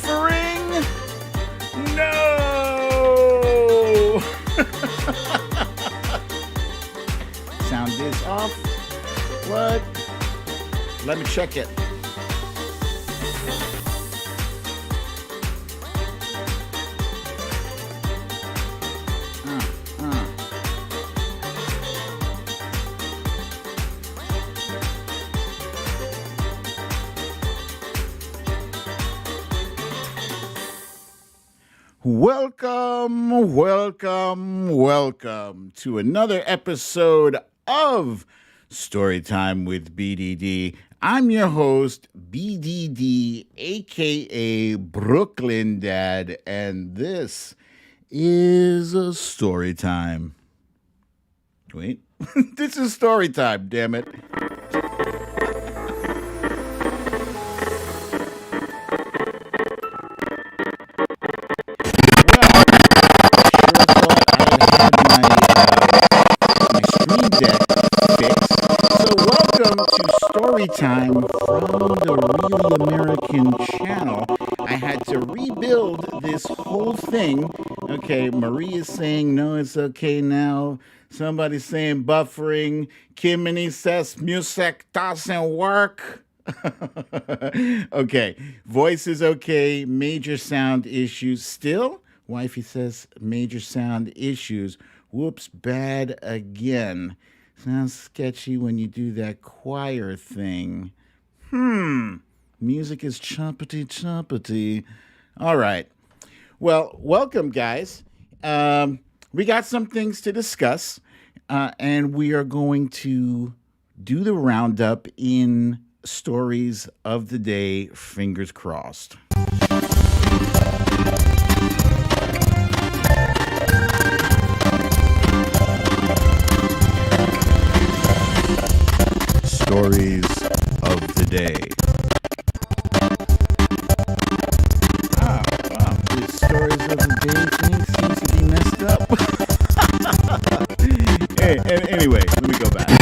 buffering? No! Sound is off. What? Let me check it. Welcome to another episode of Storytime with BDD. I'm your host, BDD, aka Brooklyn Dad, and this is a Storytime. Wait, this is Storytime, damn it. Storytime from the Really American channel. I had to rebuild this whole thing. Okay, Marie is saying no, it's okay now. Somebody's saying buffering. Kimini says music doesn't work. Okay, voice is okay. Major sound issues still. Wifey says major sound issues. Whoops, bad again. Sounds sketchy when you do that choir thing. Music is choppity. All right. Well, welcome, guys. We got some things to discuss, and we are going to do the roundup in stories of the day, fingers crossed. Stories of the day. Wow. The stories of the day thing seems to be messed up. Anyway, let me go back. I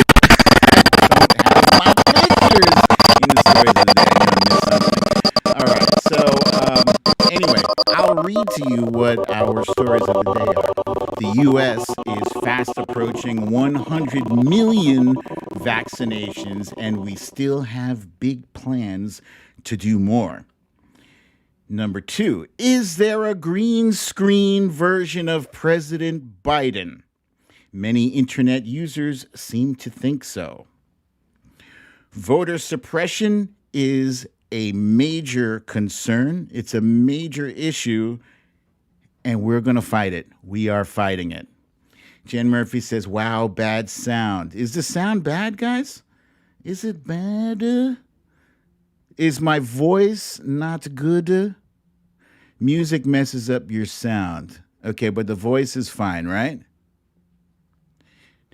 don't have my pictures in the stories of the day. I'm going to miss something. All right, so anyway, I'll read to you what our stories of the day are. The U.S. is fast approaching 100 million vaccinations, and we still have big plans to do more. Number 2, is there a green screen version of President Biden? Many internet users seem to think so. Voter suppression is a major concern. It's a major issue, and we're going to fight it. We are fighting it. Jen Murphy says, wow, bad sound. Is the sound bad, guys? Is it bad? Is my voice not good? Music messes up your sound. Okay, but the voice is fine, right?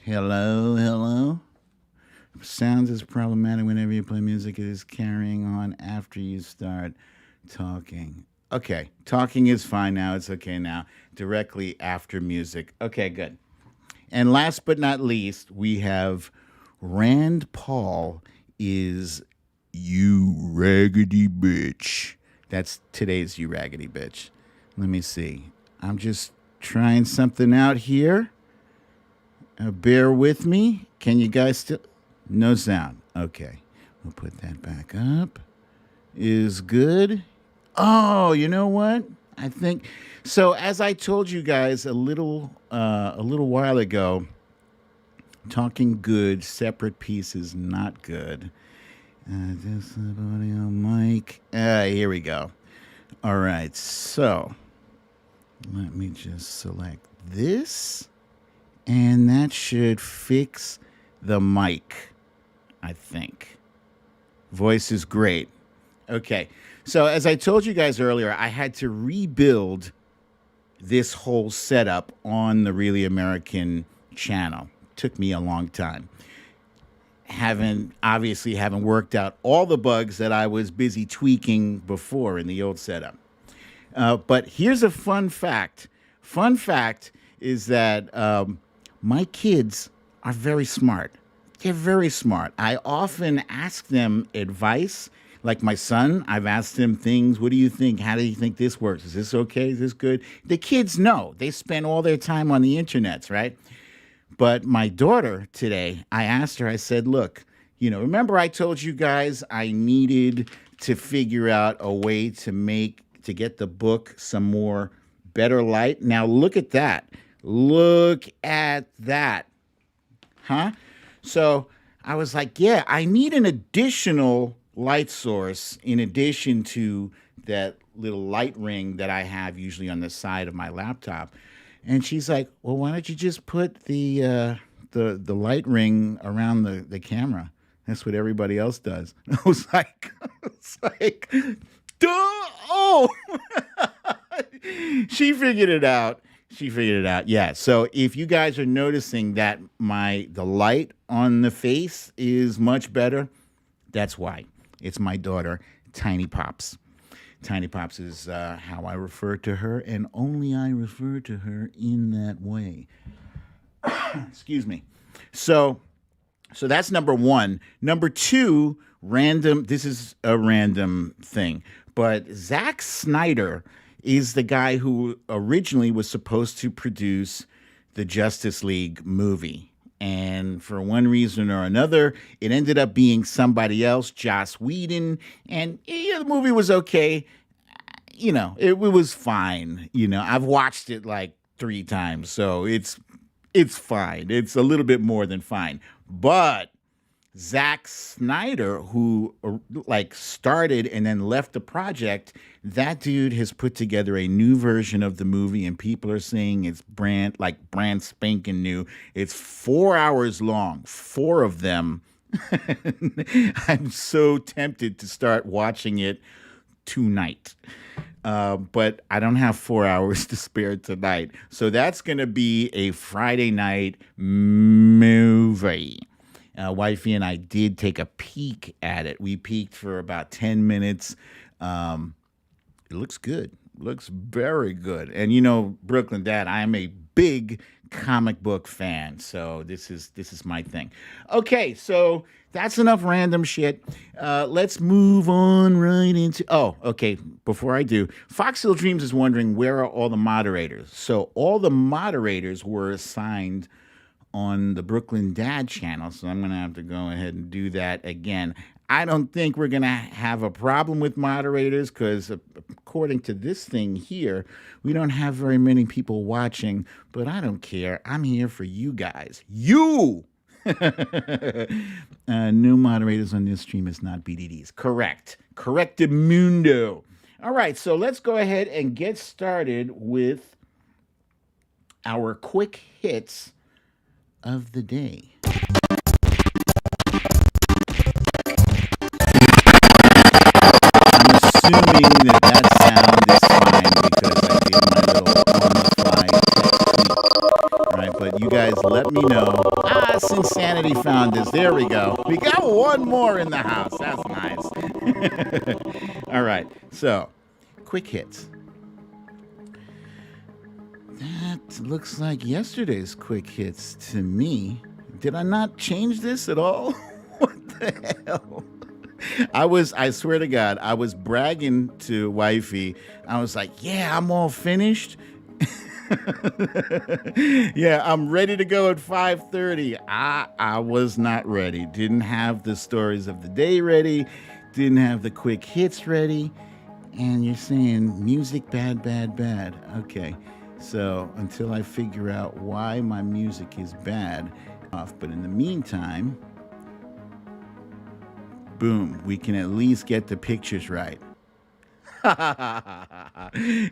Hello? Sounds is problematic whenever you play music. It is carrying on after you start talking. Okay, talking is fine now. It's okay now. Directly after music. Okay, good. And last but not least, we have Rand Paul is you raggedy bitch. That's today's you raggedy bitch. Let me see. I'm just trying something out here. Bear with me. Can you guys still? No sound. Okay. We'll put that back up. Is good. Oh, you know what? I think so. As I told you guys a little while ago, talking good, separate pieces, not good. This audio mic. Here we go. All right. So let me just select this, and that should fix the mic, I think. Voice is great. Okay. So as I told you guys earlier, I had to rebuild this whole setup on the Really American channel. Took me a long time. Haven't worked out all the bugs that I was busy tweaking before in the old setup. But here's a fun fact. Fun fact is that my kids are very smart. They're very smart. I often ask them advice, Like my son, I've asked him things. What do you think? How do you think this works? Is this okay? Is this good? The kids know. They spend all their time on the internets, right? But my daughter today, I asked her, I said, look, remember I told you guys I needed to figure out a way to get the book some more better light. Now look at that. Look at that. Huh? So I was like, yeah, I need an additional light source in addition to that little light ring that I have usually on the side of my laptop. And she's like, well, why don't you just put the light ring around the camera? That's what everybody else does. I was like, duh! Oh, she figured it out. She figured it out. Yeah. So if you guys are noticing that the light on the face is much better, that's why. It's my daughter, Tiny Pops. Tiny Pops is how I refer to her, and only I refer to her in that way. Excuse me. So that's number one. Number two, random. This is a random thing, but Zack Snyder is the guy who originally was supposed to produce the Justice League movie. And for one reason or another, it ended up being somebody else, Joss Whedon. And the movie was okay. It was fine. I've watched it like 3 times, so it's fine. It's a little bit more than fine. But Zack Snyder, who started and then left the project, that dude has put together a new version of the movie, and people are saying it's brand spanking new. It's 4 hours long, 4 of them. I'm so tempted to start watching it tonight. But I don't have 4 hours to spare tonight. So that's going to be a Friday night movie. Wifey and I did take a peek at it. We peeked for about 10 minutes. It looks good. Looks very good. And Brooklyn Dad, I am a big comic book fan, so this is my thing. Okay, so that's enough random shit. Let's move on right into. Oh, okay. Before I do, Fox Hill Dreams is wondering where are all the moderators. So all the moderators were assigned on the Brooklyn Dad channel, so I'm gonna have to go ahead and do that again. I don't think we're gonna have a problem with moderators because according to this thing here, we don't have very many people watching, but I don't care. I'm here for you guys. You! No moderators on this stream is not BDDs. Correct. Correctamundo. All right, so let's go ahead and get started with our quick hits of the day. I'm assuming that sound is fine because I did my little on-the-fly technique. Right, but you guys let me know. Sinsanity found us. There we go. We got one more in the house. That's nice. All right, so quick hits. That looks like yesterday's quick hits to me. Did I not change this at all? What the hell? I swear to God, I was bragging to Wifey. I was like, yeah, I'm all finished. Yeah, I'm ready to go at 5:30. I was not ready. Didn't have the stories of the day ready. Didn't have the quick hits ready. And you're saying music bad, bad, bad. Okay. So until I figure out why my music is bad, but in the meantime, boom, we can at least get the pictures right.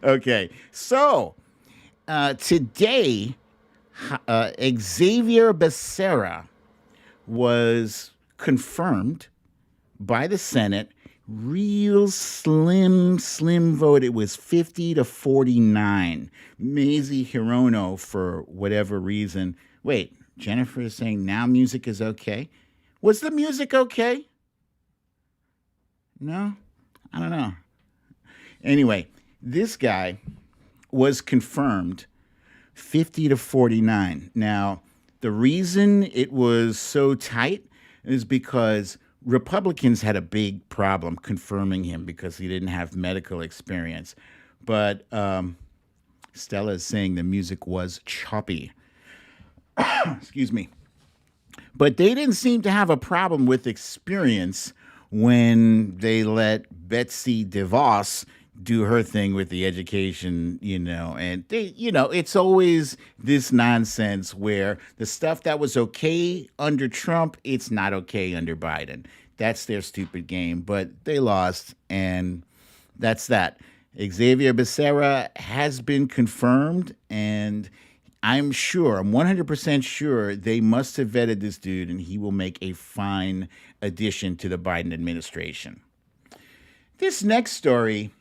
Okay, so today, Xavier Becerra was confirmed by the Senate. Real slim vote. It was 50-49. Mazie Hirono, for whatever reason. Wait, Jennifer is saying now music is okay. Was the music okay? No? I don't know. Anyway, this guy was confirmed 50-49. Now, the reason it was so tight is because Republicans had a big problem confirming him because he didn't have medical experience. But Stella is saying the music was choppy. Excuse me. But they didn't seem to have a problem with experience when they let Betsy DeVos do her thing with the education, and it's always this nonsense where the stuff that was okay under Trump, it's not okay under Biden. That's their stupid game, but they lost, and that's that. Xavier Becerra has been confirmed, and I'm 100% sure they must have vetted this dude, and he will make a fine addition to the Biden administration. This next story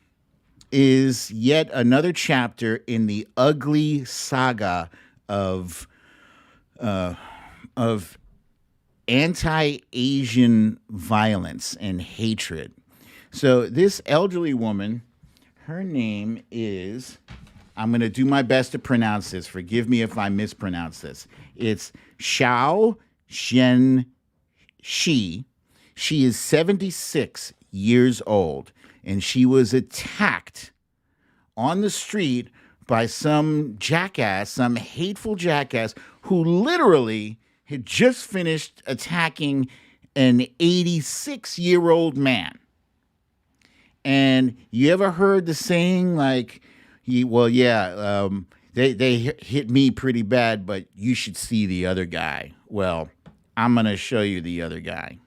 is yet another chapter in the ugly saga of of anti-Asian violence and hatred. So this elderly woman, her name is, I'm going to do my best to pronounce this. Forgive me if I mispronounce this. It's Xiao Zhen Shi. She is 76 years old, and she was attacked on the street by some jackass, some hateful jackass who literally had just finished attacking an 86-year-old man. And you ever heard the saying like, they hit me pretty bad, but you should see the other guy. Well, I'm going to show you the other guy.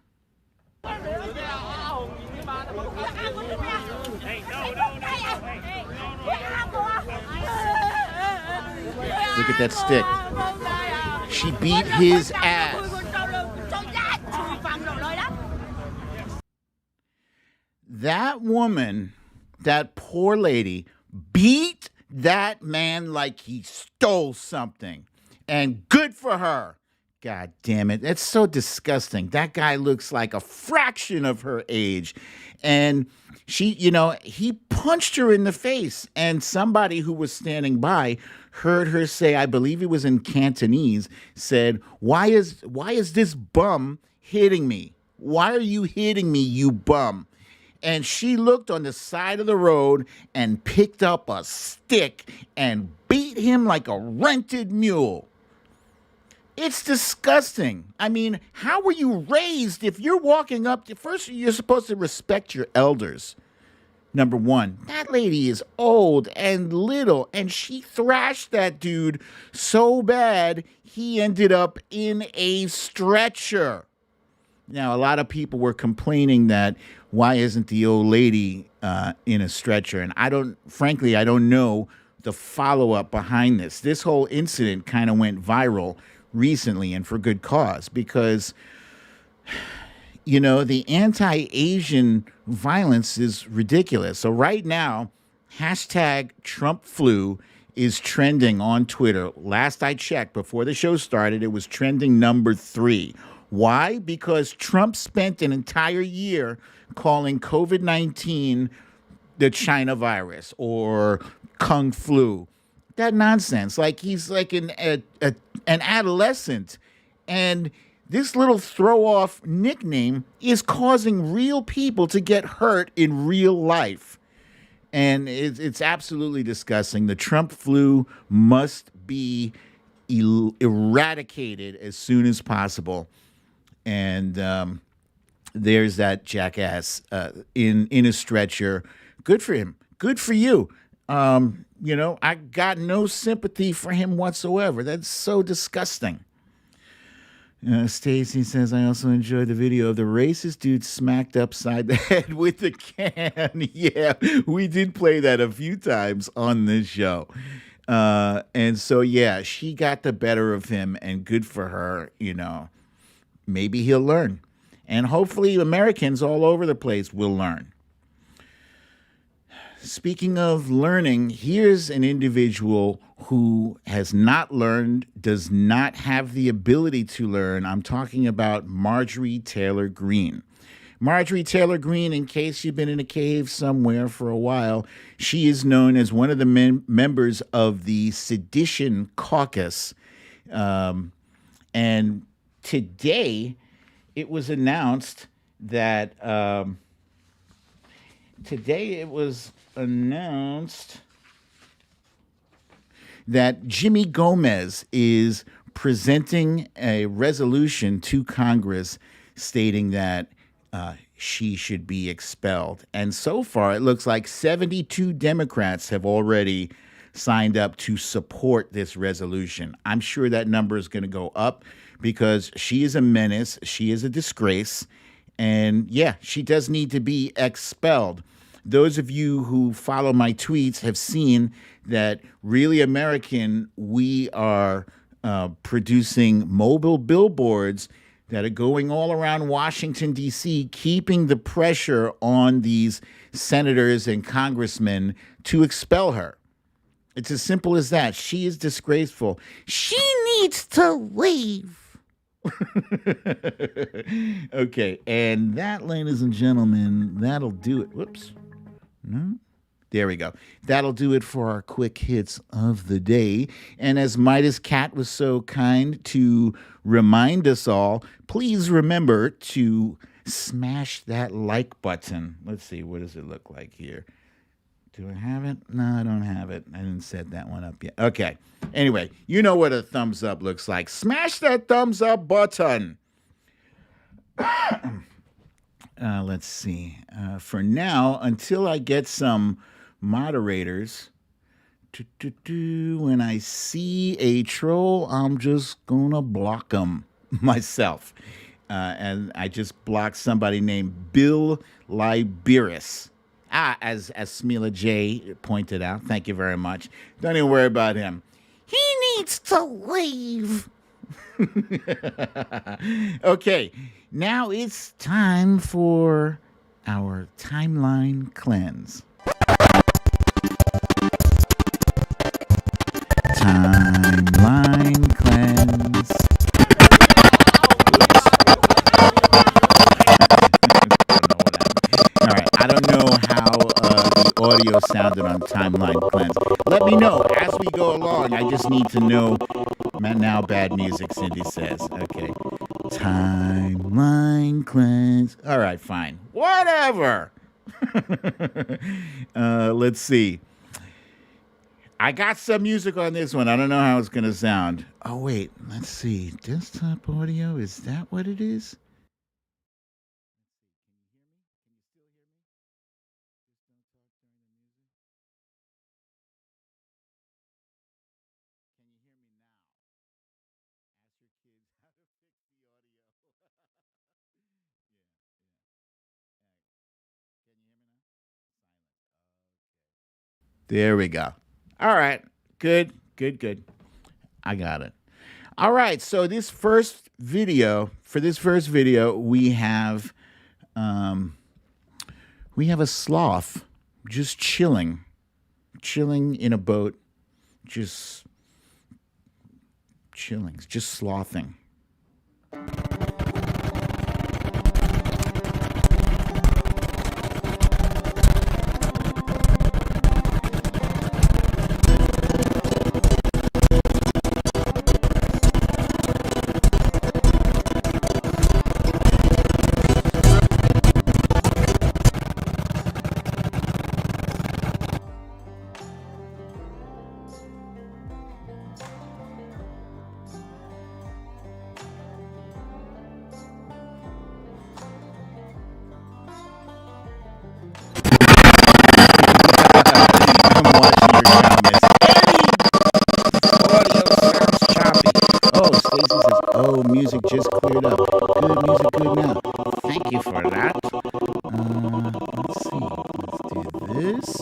Look at that stick. She beat his ass. That woman, that poor lady, beat that man like he stole something. And good for her. God damn it. That's so disgusting. That guy looks like a fraction of her age. And he punched her in the face. And somebody who was standing by heard her say, I believe it was in Cantonese, said, why is this bum hitting me? Why are you hitting me, you bum? And she looked on the side of the road and picked up a stick and beat him like a rented mule. It's disgusting. I mean, how were you raised if you're walking up? First, you're supposed to respect your elders. Number one, that lady is old and little, and she thrashed that dude so bad he ended up in a stretcher. Now, a lot of people were complaining that why isn't the old lady in a stretcher? And I don't know the follow-up behind this. This whole incident kind of went viral recently, and for good cause, because the anti-Asian violence is ridiculous. So right now, hashtag Trump flu is trending on Twitter. Last I checked, before the show started, it was trending number 3. Why? Because Trump spent an entire year calling COVID-19 the China virus or Kung flu. That nonsense. Like he's like an adolescent. And this little throw-off nickname is causing real people to get hurt in real life. And it's absolutely disgusting. The Trump flu must be eradicated as soon as possible. And there's that jackass in a stretcher. Good for him. Good for you. I got no sympathy for him whatsoever. That's so disgusting. Stacy says, I also enjoyed the video of the racist dude smacked upside the head with the can. Yeah, we did play that a few times on this show. And so, yeah, she got the better of him, and good for her. Maybe he'll learn. And hopefully Americans all over the place will learn. Speaking of learning, here's an individual who has not learned, does not have the ability to learn. I'm talking about Marjorie Taylor Greene. Marjorie Taylor Greene, in case you've been in a cave somewhere for a while, she is known as one of the members of the Sedition Caucus. And today it was announced that today it was announced that Jimmy Gomez is presenting a resolution to Congress stating that she should be expelled. And so far, it looks like 72 Democrats have already signed up to support this resolution. I'm sure that number is going to go up because she is a menace, she is a disgrace, and yeah, she does need to be expelled. Those of you who follow my tweets have seen that Really American, we are producing mobile billboards that are going all around Washington, D.C., keeping the pressure on these senators and congressmen to expel her. It's as simple as that. She is disgraceful. She needs to leave. Okay, and that, ladies and gentlemen, that'll do it. Whoops. No? There we go. That'll do it for our quick hits of the day. And as Midas Cat was so kind to remind us all, please remember to smash that like button. Let's see, what does it look like here? Do I have it? No, I don't have it. I didn't set that one up yet. Okay. Anyway, you know what a thumbs up looks like. Smash that thumbs up button. Let's see. For now, until I get some moderators, when I see a troll, I'm just going to block them myself. And I just blocked somebody named Bill Liberis. As Smila J pointed out, thank you very much. Don't even worry about him. He needs to leave. Okay, now it's time for our timeline cleanse. Timeline cleanse. All right, I don't know how the audio sounded on timeline cleanse. Let me know as we go along. I just need to know. Now bad music, Cindy says. Okay. Timeline cleanse. All right, fine. Whatever. Let's see. I got some music on this one. I don't know how it's going to sound. Oh, wait. Let's see. Desktop audio. Is that what it is? There we go. All right. Good. I got it. All right. So this first video, we have a sloth just chilling in a boat, just chilling, just slothing. Music just cleared up. Good music, good now. Thank you for that. Let's see. Let's do this.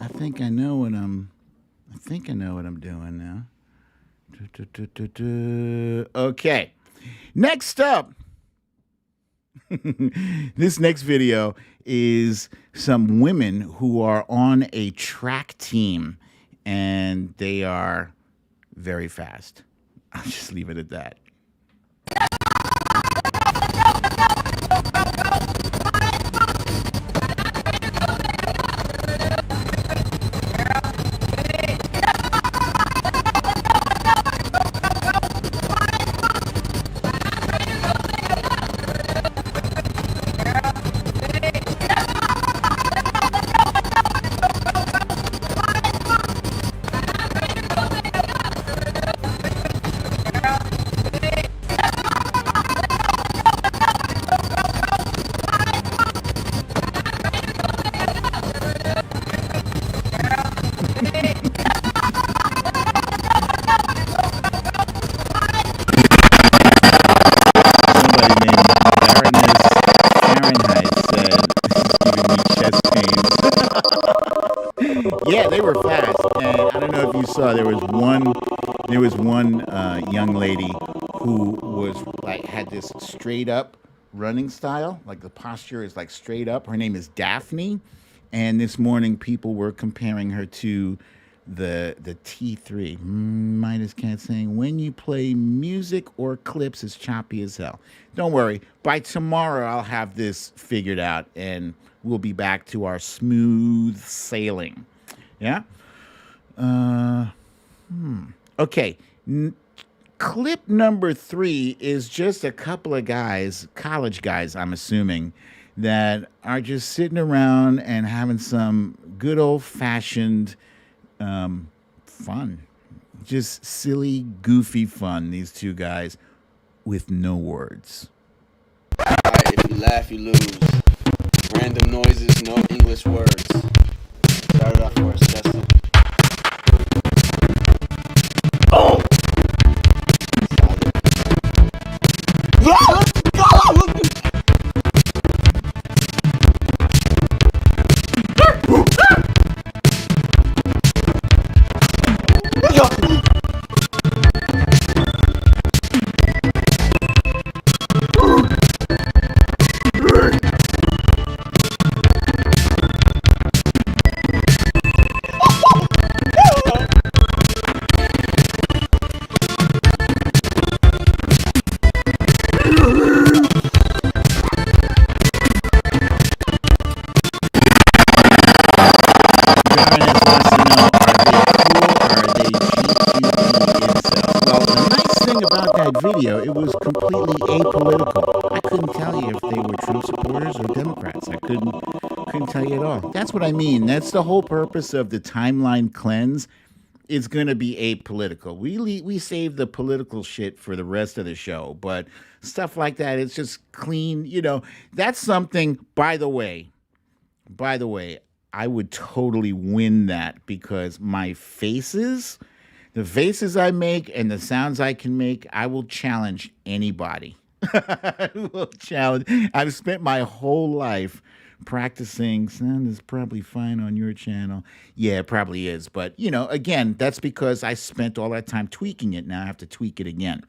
I think I know what I'm doing now. Okay. Next up. This next video is some women who are on a track team, and they are very fast. I'll just leave it at that. Yeah, they were fast, and I don't know if you saw. There was one young lady who was like had this straight up running style, like the posture is like straight up. Her name is Daphne, and this morning people were comparing her to the T3 Midas Cat, saying when you play music or clips, it's choppy as hell. Don't worry, by tomorrow I'll have this figured out, and we'll be back to our smooth sailing. Yeah. Uh, okay. Clip number 3 is just a couple of guys, college guys, I'm assuming, that are just sitting around and having some good old fashioned fun. Just silly, goofy fun, these two guys with no words. Alright, if you laugh, you lose. Random noises, no English words. Start it off for us, Justin. Oh! Let's go! Baroness wants to know, are they cool or are they cheap, cute little incels? Well, the nice thing about that video, it was completely apolitical. I couldn't tell you if they were Trump supporters or Democrats. I couldn't tell you at all. That's what I mean. That's the whole purpose of the timeline cleanse. It's going to be apolitical. We save the political shit for the rest of the show, but stuff like that, it's just clean. That's something. By the way, I would totally win that because the faces I make and the sounds I can make, I will challenge anybody. I will challenge. I've spent my whole life practicing. Sound is probably fine on your channel. Yeah, it probably is. But, again, that's because I spent all that time tweaking it. Now I have to tweak it again.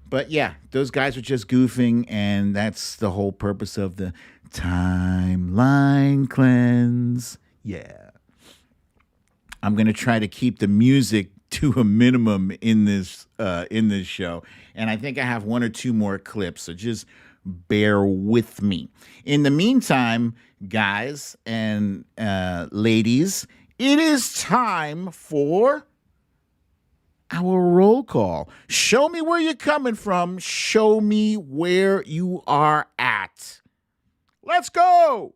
But yeah, those guys are just goofing, and that's the whole purpose of the timeline cleanse. Yeah. I'm going to try to keep the music to a minimum in this show. And I think I have one or two more clips, so just bear with me. In the meantime, guys and ladies, it is time for our roll call. Show me where you're coming from. Show me where you are at. Let's go.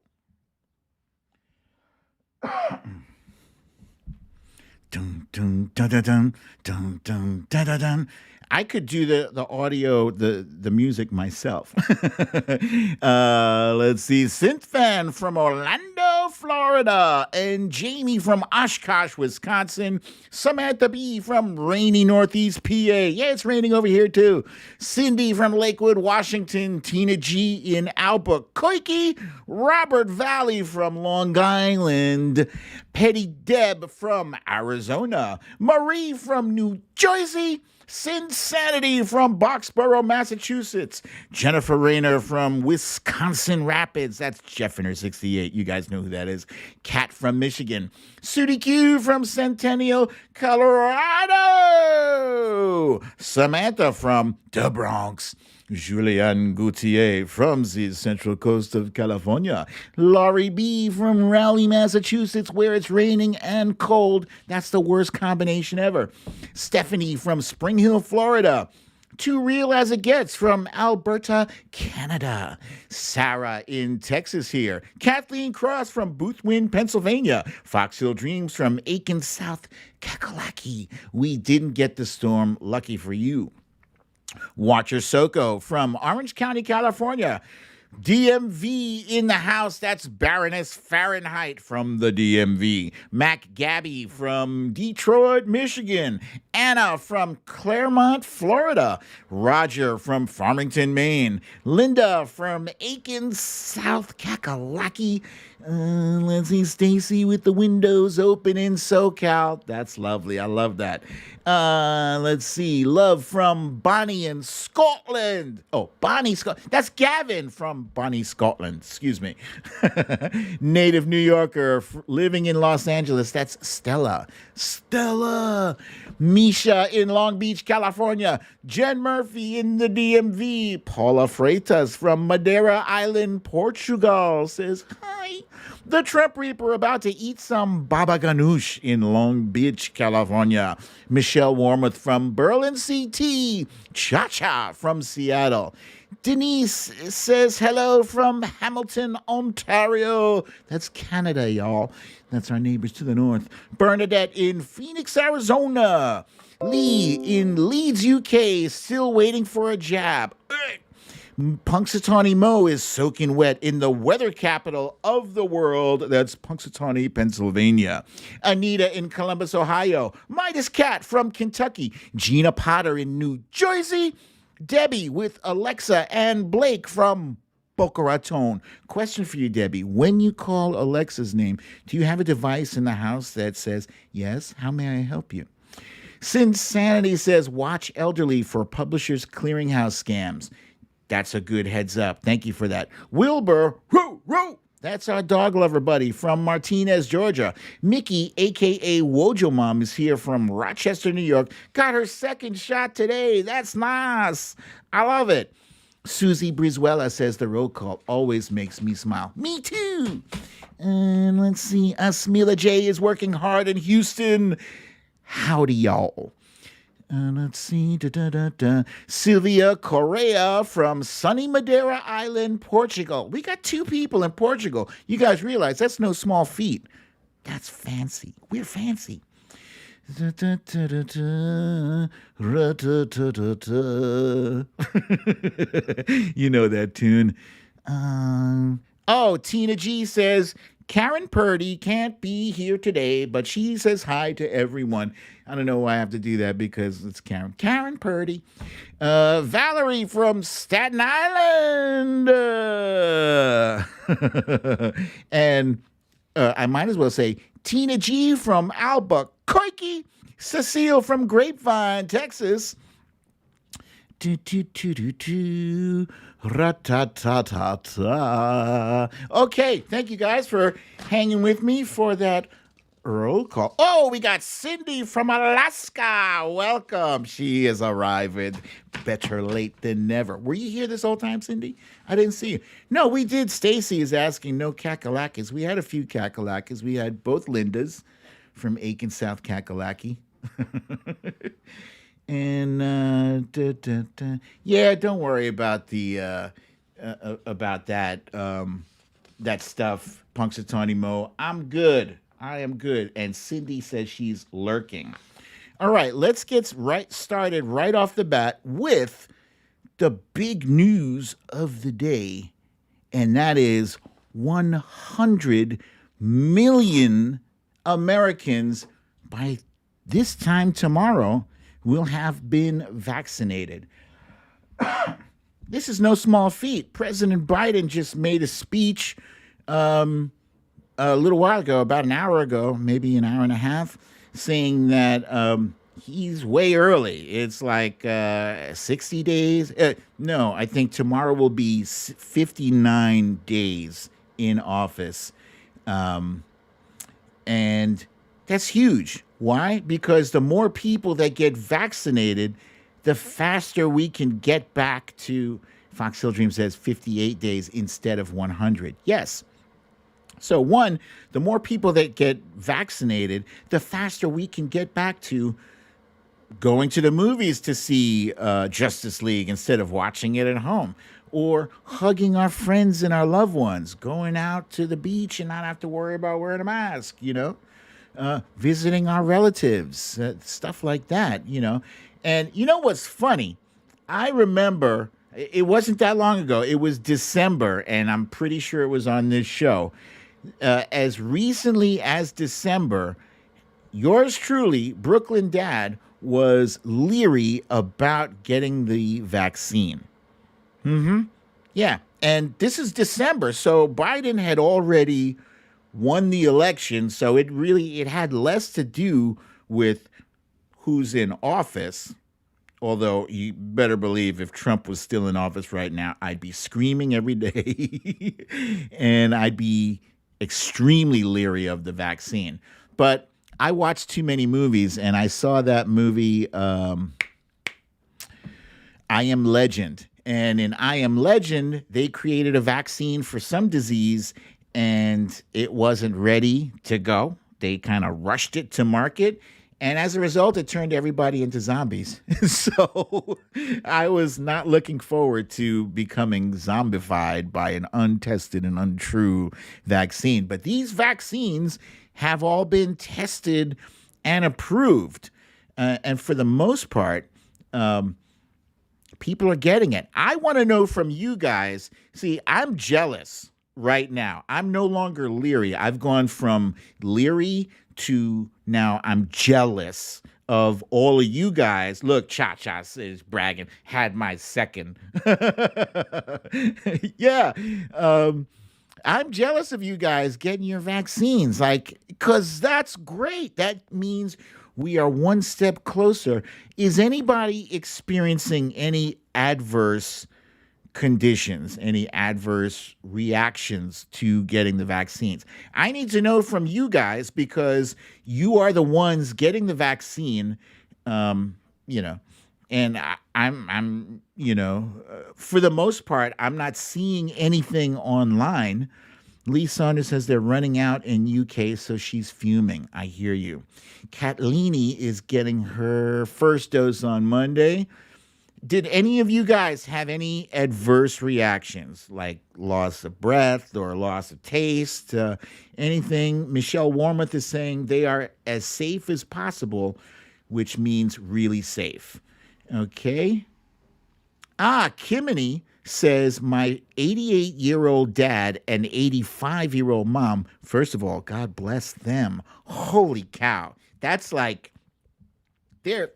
Dun, dun, dun, dun, dun, dun, dun, dun, dun, dun. I could do the audio, the music myself. Let's see. Synth fan from Orlando, Florida. And Jamie from Oshkosh, Wisconsin. Samantha B. from rainy Northeast PA. Yeah, it's raining over here too. Cindy from Lakewood, Washington. Tina G. in Albuquerque. Robert Valley from Long Island. Petty Deb from Arizona. Marie from New Jersey. Sinsanity from Boxborough, Massachusetts. Jennifer Rayner from Wisconsin Rapids. That's Jefferner 68. You guys know who that is. Kat from Michigan. Sudie Q from Centennial, Colorado. Samantha from the Bronx. Julianne Gauthier from the Central Coast of California. Laurie B. from Raleigh, Massachusetts, where it's raining and cold. That's the worst combination ever. Stephanie from Spring Hill, Florida. Too Real As It Gets from Alberta, Canada. Sarah in Texas here. Kathleen Cross from Boothwyn, Pennsylvania. Fox Hill Dreams from Aiken, South Kakalaki. We didn't get the storm. Lucky for you. Watcher Soko from Orange County, California. DMV in the house. That's Baroness Fahrenheit from the DMV. Mac Gabby from Detroit, Michigan. Anna from Claremont, Florida. Roger from Farmington, Maine. Linda from Aiken, South Kakalaki. Let's see, Stacy with the windows open in SoCal. That's lovely. I love that. Let's see. Love from Bonnie in Scotland. Oh, Bonnie, Scotland. That's Gavin from Bonnie, Scotland. Excuse me. Native New Yorker living in Los Angeles. That's Stella. Stella. Misha in Long Beach, California. Jen Murphy in the DMV. Paula Freitas from Madeira Island, Portugal says hi. The Trump Reaper about to eat some baba ganoush in Long Beach, California. Michelle Warmoth from Berlin, CT. Cha-Cha from Seattle. Denise says hello from Hamilton, Ontario. That's Canada, y'all. That's our neighbors to the north. Bernadette in Phoenix, Arizona. Lee in Leeds, UK, still waiting for a jab. Punxsutawney Mo is soaking wet in the weather capital of the world. That's Punxsutawney, Pennsylvania. Anita in Columbus, Ohio. Midas Cat from Kentucky. Gina Potter in New Jersey. Debbie with Alexa and Blake from Boca Raton. Question for you, Debbie. When you call Alexa's name, do you have a device in the house that says, yes, how may I help you? Since Sanity says, watch elderly for Publishers Clearinghouse scams. That's a good heads up. Thank you for that. Wilbur, whoo, whoo. That's our dog lover buddy from Martinez, Georgia. Mickey, a.k.a. Wojo Mom, is here from Rochester, New York. Got her second shot today. That's nice. I love it. Susie Brizuela says the roll call always makes me smile. Me too. And let's see. Smila J is working hard in Houston. Howdy, y'all. Let's see. Sylvia Correa from sunny Madeira Island, Portugal. We got 2 people in Portugal. You guys realize that's no small feat. That's fancy. We're fancy. You know that tune. Tina G says, Karen Purdy can't be here today, but she says hi to everyone. I don't know why I have to do that because it's Karen. Karen Purdy. Valerie from Staten Island. And I might as well say Tina G from Albuquerque. Cecile from Grapevine, Texas. Ra-ta-ta-ta-ta. Okay, thank you guys for hanging with me for that roll call. Oh, we got Cindy from Alaska. Welcome. She is arriving. Better late than never. Were you here this whole time, Cindy? I didn't see you. No, we did. Stacy is asking no Kakalakis. We had a few Kakalakis. We had both Lindas from Aiken, South Kakalaki. And yeah, don't worry about the about that that stuff, Punxsutawney Mo. I'm good. I am good. And Cindy says she's lurking. All right, let's get started right off the bat with the big news of the day, and that is 100 million Americans by this time tomorrow will have been vaccinated. This is no small feat. President Biden just made a speech a little while ago, about an hour ago, maybe an hour and a half, saying that he's way early. It's like 60 days. No, I think tomorrow will be 59 days in office. And that's huge. Why? Because the more people that get vaccinated, the faster we can get back to, Fox Hill Dream says, 58 days instead of 100. Yes. So one, the more people that get vaccinated, the faster we can get back to going to the movies to see Justice League instead of watching it at home, or hugging our friends and our loved ones, going out to the beach and not have to worry about wearing a mask, visiting our relatives, stuff like that, And you know what's funny? I remember, it wasn't that long ago, it was December, and I'm pretty sure it was on this show. As recently as December, yours truly, Brooklyn Dad, was leery about getting the vaccine. Yeah. And this is December. So Biden had already won the election. So it had less to do with who's in office. Although you better believe if Trump was still in office right now, I'd be screaming every day and I'd be extremely leery of the vaccine. But I watched too many movies and I saw that movie, I Am Legend. And in I Am Legend, they created a vaccine for some disease and it wasn't ready to go. They kind of rushed it to market. And as a result, it turned everybody into zombies. So I was not looking forward to becoming zombified by an untested and untrue vaccine. But these vaccines have all been tested and approved. And for the most part, people are getting it. I want to know from you guys. See, I'm jealous right now. I'm no longer leery. I've gone from leery to now I'm jealous of all of you guys. Look, Cha Cha is bragging, had my second. Yeah. I'm jealous of you guys getting your vaccines, like, because that's great. That means we are one step closer. Is anybody experiencing any adverse conditions, any adverse reactions to getting the vaccines? I need to know from you guys because you are the ones getting the vaccine, you know, and for the most part, I'm not seeing anything online. Lee Saunders says they're running out in UK, so she's fuming. I hear you. Kathleen is getting her first dose on Monday. Did any of you guys have any adverse reactions, like loss of breath or loss of taste, anything? Michelle Warmoth is saying they are as safe as possible, which means really safe. Okay. Kimini says my 88-year-old dad and 85-year-old mom, first of all, God bless them. Holy cow. That's like, they're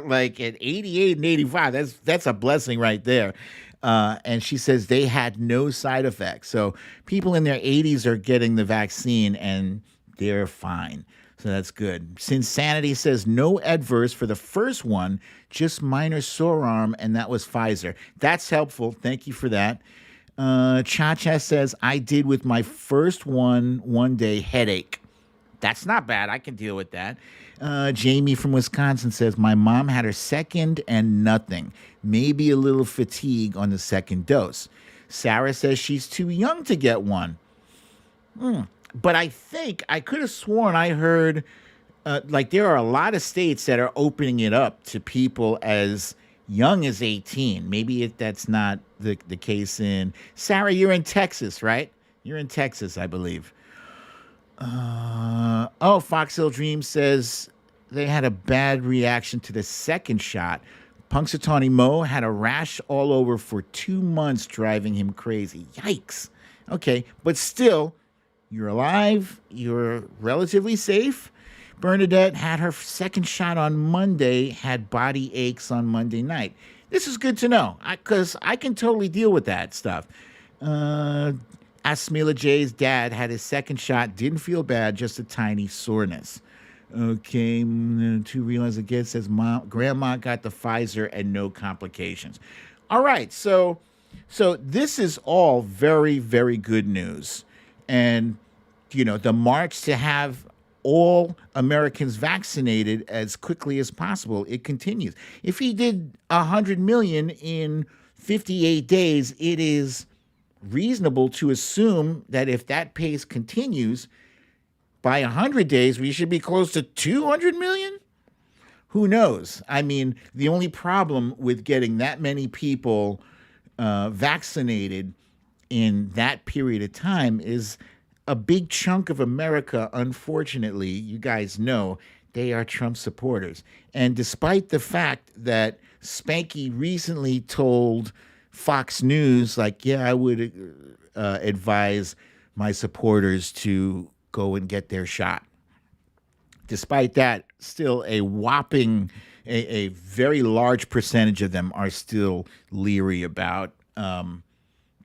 like at 88 and 85. That's a blessing right there. And she says they had no side effects. So people in their 80s are getting the vaccine and they're fine. So that's good. Sinsanity says no adverse for the first one, just minor sore arm, and that was Pfizer. That's helpful. Thank you for that. Cha-Cha says I did with my first one day headache. That's not bad. I can deal with that. Jamie from Wisconsin says my mom had her second and nothing. Maybe a little fatigue on the second dose. Sarah says she's too young to get one. But I think I could have sworn I heard like there are a lot of states that are opening it up to people as young as 18. Maybe that's not the case in Sarah. You're in Texas, right? You're in Texas, I believe. Fox Hill Dream says they had a bad reaction to the second shot. Punxsutawney Mo had a rash all over for 2 months, driving him crazy. Yikes. Okay, but still, you're alive. You're relatively safe. Bernadette had her second shot on Monday, had body aches on Monday night. This is good to know because I can totally deal with that stuff. Asmila J's dad had his second shot, didn't feel bad, just a tiny soreness. Okay, to realize again says grandma got the Pfizer and no complications. All right, so this is all very, very good news. And, the march to have all Americans vaccinated as quickly as possible, it continues. If he did 100 million in 58 days, it is reasonable to assume that if that pace continues, by 100 days, we should be close to 200 million? Who knows? I mean, the only problem with getting that many people vaccinated in that period of time is a big chunk of America, unfortunately, you guys know, they are Trump supporters. And despite the fact that Spanky recently told Fox News, like, yeah, I would advise my supporters to go and get their shot. Despite that, still a whopping, a very large percentage of them are still leery about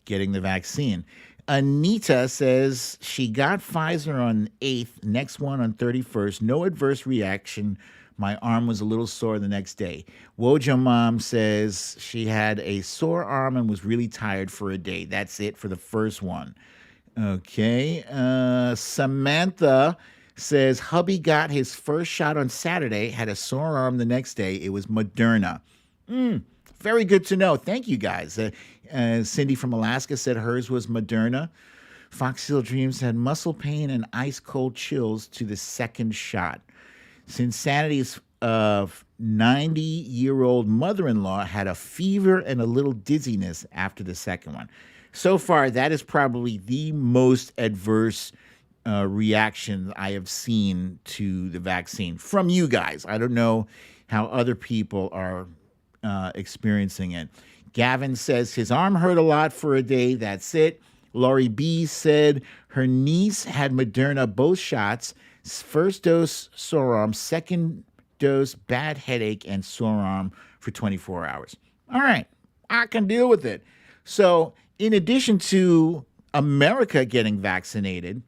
getting the vaccine. Anita says she got Pfizer on 8th, next one on 31st. No adverse reaction. My arm was a little sore the next day. Wojo Mom says she had a sore arm and was really tired for a day. That's it for the first one. Okay. Samantha says hubby got his first shot on Saturday, had a sore arm the next day. It was Moderna. Very good to know. Thank you, guys. Cindy from Alaska said hers was Moderna. Foxhill Dreams had muscle pain and ice cold chills to the second shot. Sinsanity's 90-year-old mother-in-law had a fever and a little dizziness after the second one. So far, that is probably the most adverse reaction I have seen to the vaccine from you guys. I don't know how other people are experiencing it. Gavin says his arm hurt a lot for a day. That's it. Laurie B said her niece had Moderna both shots. First dose sore arm, second dose bad headache and sore arm for 24 hours. All right, I can deal with it. So, in addition to America getting vaccinated,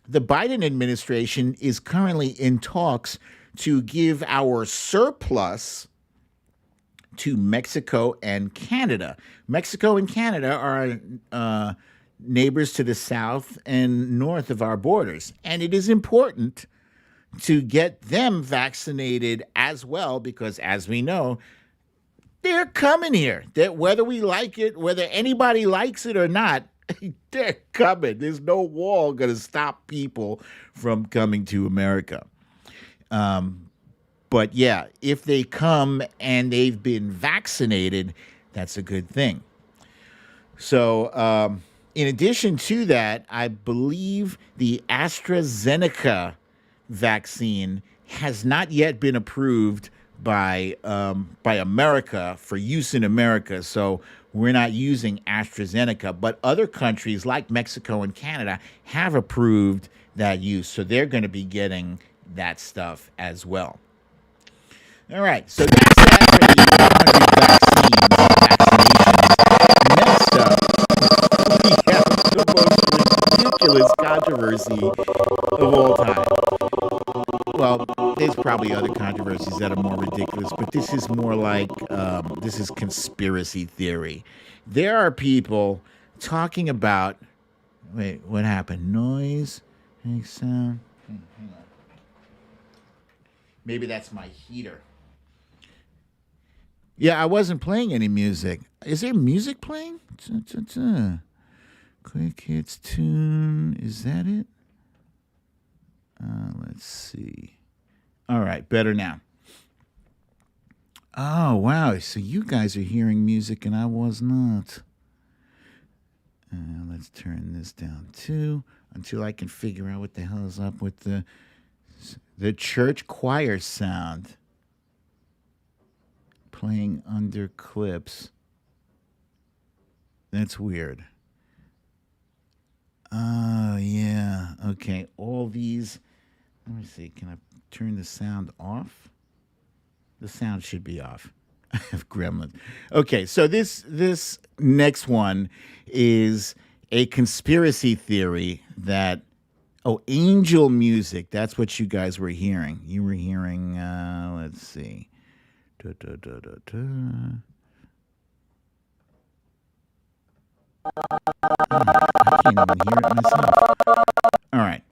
the Biden administration is currently in talks to give our surplus to Mexico and Canada. Mexico and Canada are neighbors to the south and north of our borders. And it is important to get them vaccinated as well because, as we know, they're coming here. That whether we like it, whether anybody likes it or not, they're coming. There's no wall going to stop people from coming to America. But yeah, if they come and they've been vaccinated, that's a good thing. So, in addition to that, I believe the AstraZeneca vaccine has not yet been approved by America for use in America. So we're not using AstraZeneca, but other countries like Mexico and Canada have approved that use. So they're going to be getting that stuff as well. All right, so that's that for the 100 vaccinations. Next up, we have the most ridiculous controversy of all time. Well, there's probably other controversies that are more ridiculous, but this is more like this is conspiracy theory. There are people talking about. Wait, what happened? Noise, make sound. Hang on. Maybe that's my heater. Yeah, I wasn't playing any music. Is there music playing? Quick hits tune. Is that it? Let's see. All right, better now. Oh, wow. So you guys are hearing music and I was not. Let's turn this down too until I can figure out what the hell is up with the church choir sound playing under clips. That's weird. Oh, yeah. Okay, all these. Let me see. Can I turn the sound off? The sound should be off. I have gremlins. Okay, so this next one is a conspiracy theory that angel music. That's what you guys were hearing. You were hearing. Let's see. Da, da, da, da, da. I can't even hear it myself. All right.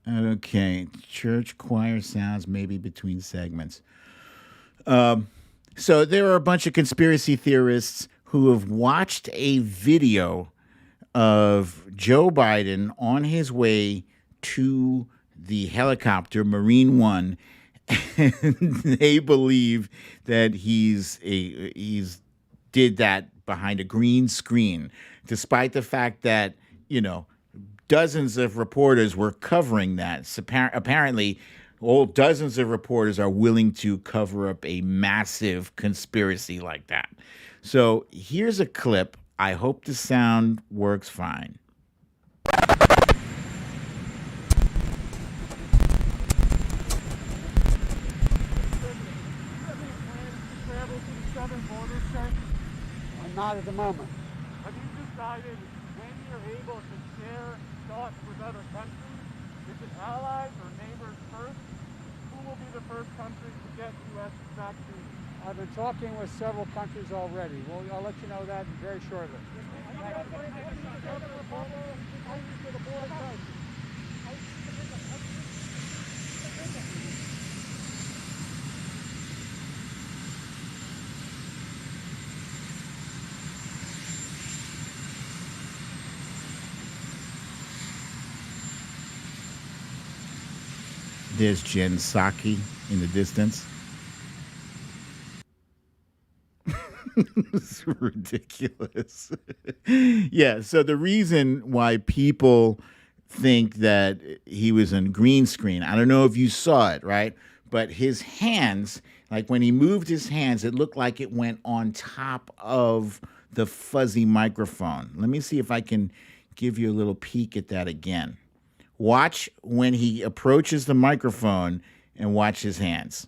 Okay, church choir sounds maybe between segments. So there are a bunch of conspiracy theorists who have watched a video of Joe Biden on his way to the helicopter, Marine One, and they believe that he's did that behind a green screen, despite the fact that dozens of reporters were covering that. So apparently, dozens of reporters are willing to cover up a massive conspiracy like that. So here's a clip. I hope the sound works fine. Travel to the southern border, sir? Not at the moment. Have you decided when you're able to share thoughts with other countries? Is it allies or neighbors first? Who will be the first country to get U.S. vaccines? I've been talking with several countries already. Well, I'll let you know that very shortly. There's Jen Psaki in the distance. It's ridiculous. Yeah, so the reason why people think that he was on green screen, I don't know if you saw it, right? But his hands, like when he moved his hands, it looked like it went on top of the fuzzy microphone. Let me see if I can give you a little peek at that again. Watch when he approaches the microphone and watch his hands.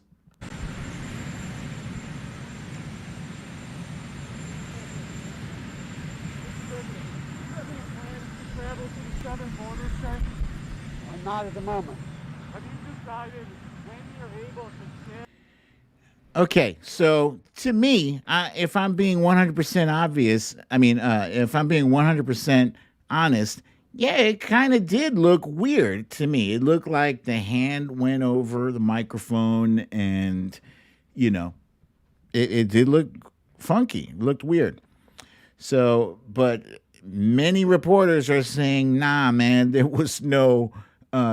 Travel to the southern border, sir? Not at the moment. Have you decided when you're able to share? Okay, so to me, if I'm being 100% obvious, if I'm being 100% honest, yeah, it kind of did look weird to me. It looked like the hand went over the microphone and, you know, it did look funky, it looked weird. So, but many reporters are saying, nah, man, there was no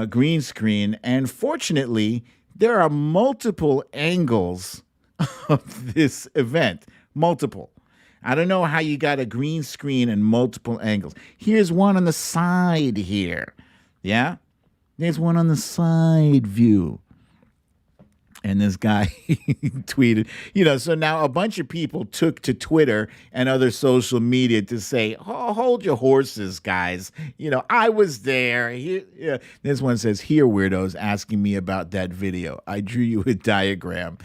green screen. And fortunately, there are multiple angles of this event. Multiple. I don't know how you got a green screen and multiple angles. Here's one on the side here. Yeah? There's one on the side view. And this guy tweeted, so now a bunch of people took to Twitter and other social media to say, oh, hold your horses, guys. I was there. Yeah. This one says, here, weirdos, asking me about that video. I drew you a diagram,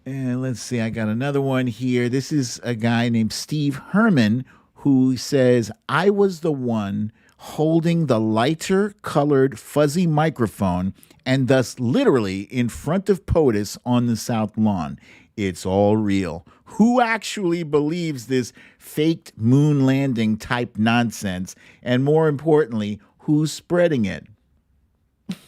and let's see, I got another one here. This is a guy named Steve Herman who says, I was the one holding the lighter colored fuzzy microphone and thus literally in front of POTUS on the South Lawn. It's all real. Who actually believes this faked moon landing type nonsense? And more importantly, who's spreading it?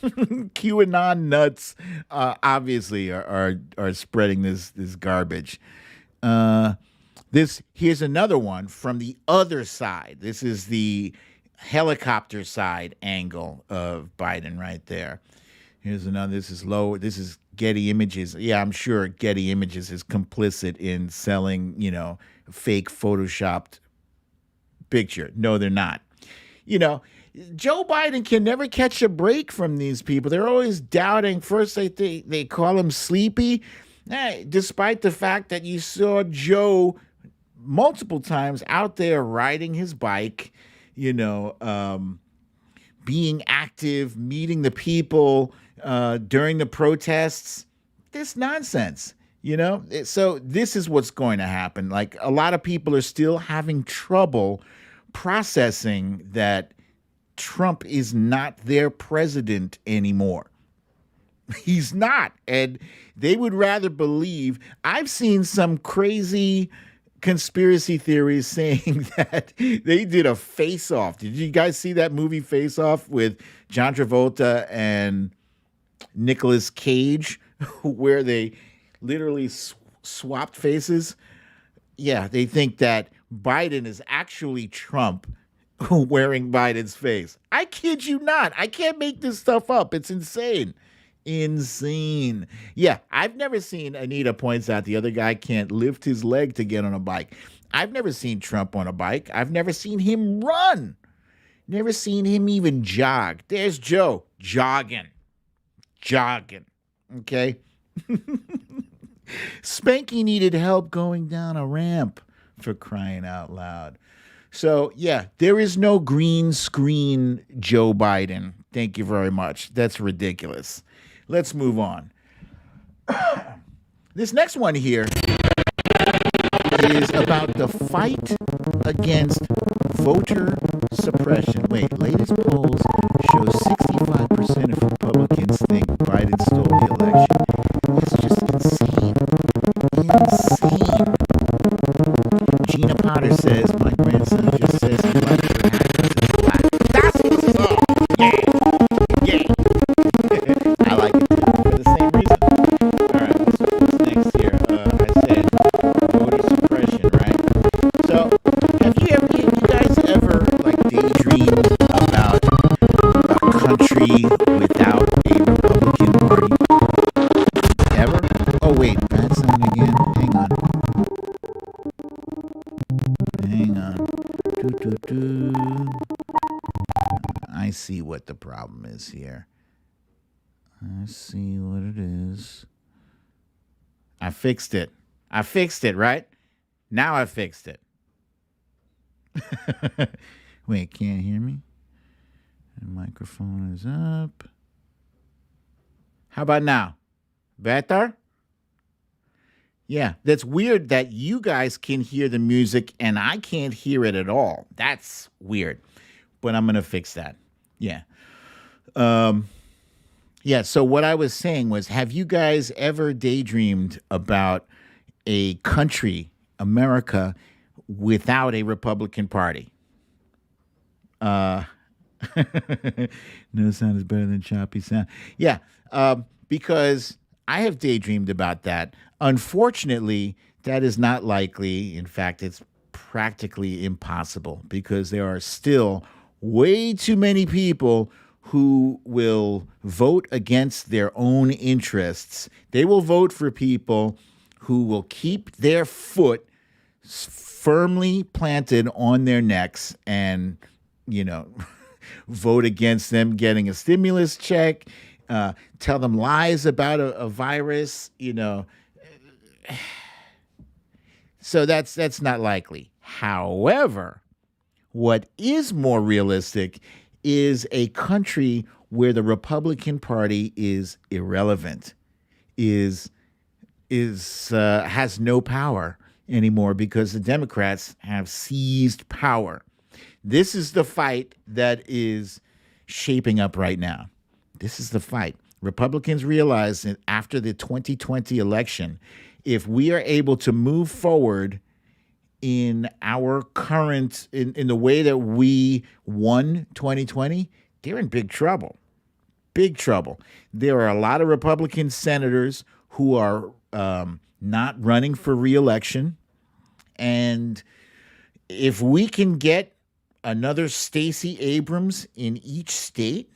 QAnon nuts obviously are spreading this garbage. Here's another one from the other side. This is the helicopter side angle of Biden right there. Here's another. This is low. This is Getty Images. Yeah, I'm sure Getty Images is complicit in selling, fake photoshopped picture. No, they're not. Joe Biden can never catch a break from these people. They're always doubting. First, they call him sleepy, despite the fact that you saw Joe multiple times out there riding his bike, being active, meeting the people during the protests. This nonsense, So this is what's going to happen. Like, a lot of people are still having trouble processing that Trump is not their president anymore. He's not. And they would rather believe. I've seen some crazy conspiracy theories saying that they did a face-off. Did you guys see that movie Face-Off with John Travolta and Nicolas Cage, where they literally swapped faces? Yeah, they think that Biden is actually Trump wearing Biden's face. I kid you not. I can't make this stuff up. It's insane. Insane. Yeah, I've never seen, Anita points out, the other guy can't lift his leg to get on a bike. I've never seen Trump on a bike. I've never seen him run. Never seen him even jog. There's Joe jogging. Okay? Spanky needed help going down a ramp, for crying out loud. So, yeah, there is no green screen Joe Biden. Thank you very much. That's ridiculous. Let's move on. This next one here is about the fight against voter suppression. Wait, latest polls show 65% of Republicans think Biden stole the election. It's just insane. Insane. Gina Potter says, my grandson just says he likes your hat because it's black. That's what's up. Yeah. Yeah. I like it for the same reason. All right, what's next here? I said voter suppression, right? So, have you guys ever like daydreamed about a country without a Republican Party? Ever? Oh wait, bad sound again. Hang on. Hang on. Doo, doo, doo. I see what the problem is here. I see what it is. I fixed it. I fixed it, right? Now I fixed it. Wait, can't hear me? The microphone is up. How about now? Better? Yeah, that's weird that you guys can hear the music and I can't hear it at all. That's weird. But I'm going to fix that. Yeah. Yeah, so what I was saying was, have you guys ever daydreamed about a country, America, without a Republican Party? No sound is better than choppy sound. Yeah, because I have daydreamed about that. Unfortunately, that is not likely. In fact, it's practically impossible because there are still way too many people who will vote against their own interests. They will vote for people who will keep their foot firmly planted on their necks and, vote against them getting a stimulus check, tell them lies about a virus, So that's not likely. However, what is more realistic is a country where the Republican Party is irrelevant, has no power anymore because the Democrats have seized power. This is the fight that is shaping up right now. This is the fight. Republicans realize that after the 2020 election, if we are able to move forward in our current, in the way that we won 2020, they're in big trouble. Big trouble. There are a lot of Republican senators who are not running for re-election. And if we can get another Stacey Abrams in each state,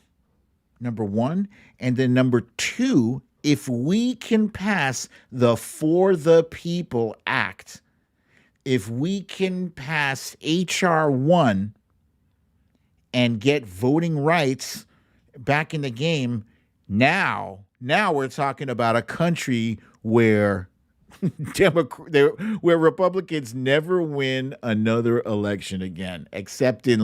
number one, and then number two, if we can pass the For the People Act, if we can pass H.R. 1 and get voting rights back in the game, now we're talking about a country where where Republicans never win another election again, except in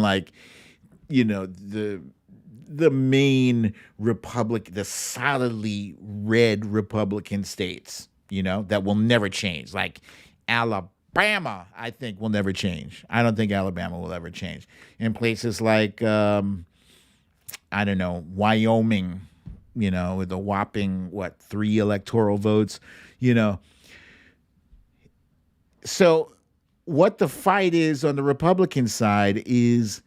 the main the solidly red Republican states, that will never change. Like Alabama, I think will never change. I don't think Alabama will ever change. In places like, Wyoming, with a whopping, 3 electoral votes, So what the fight is on the Republican side is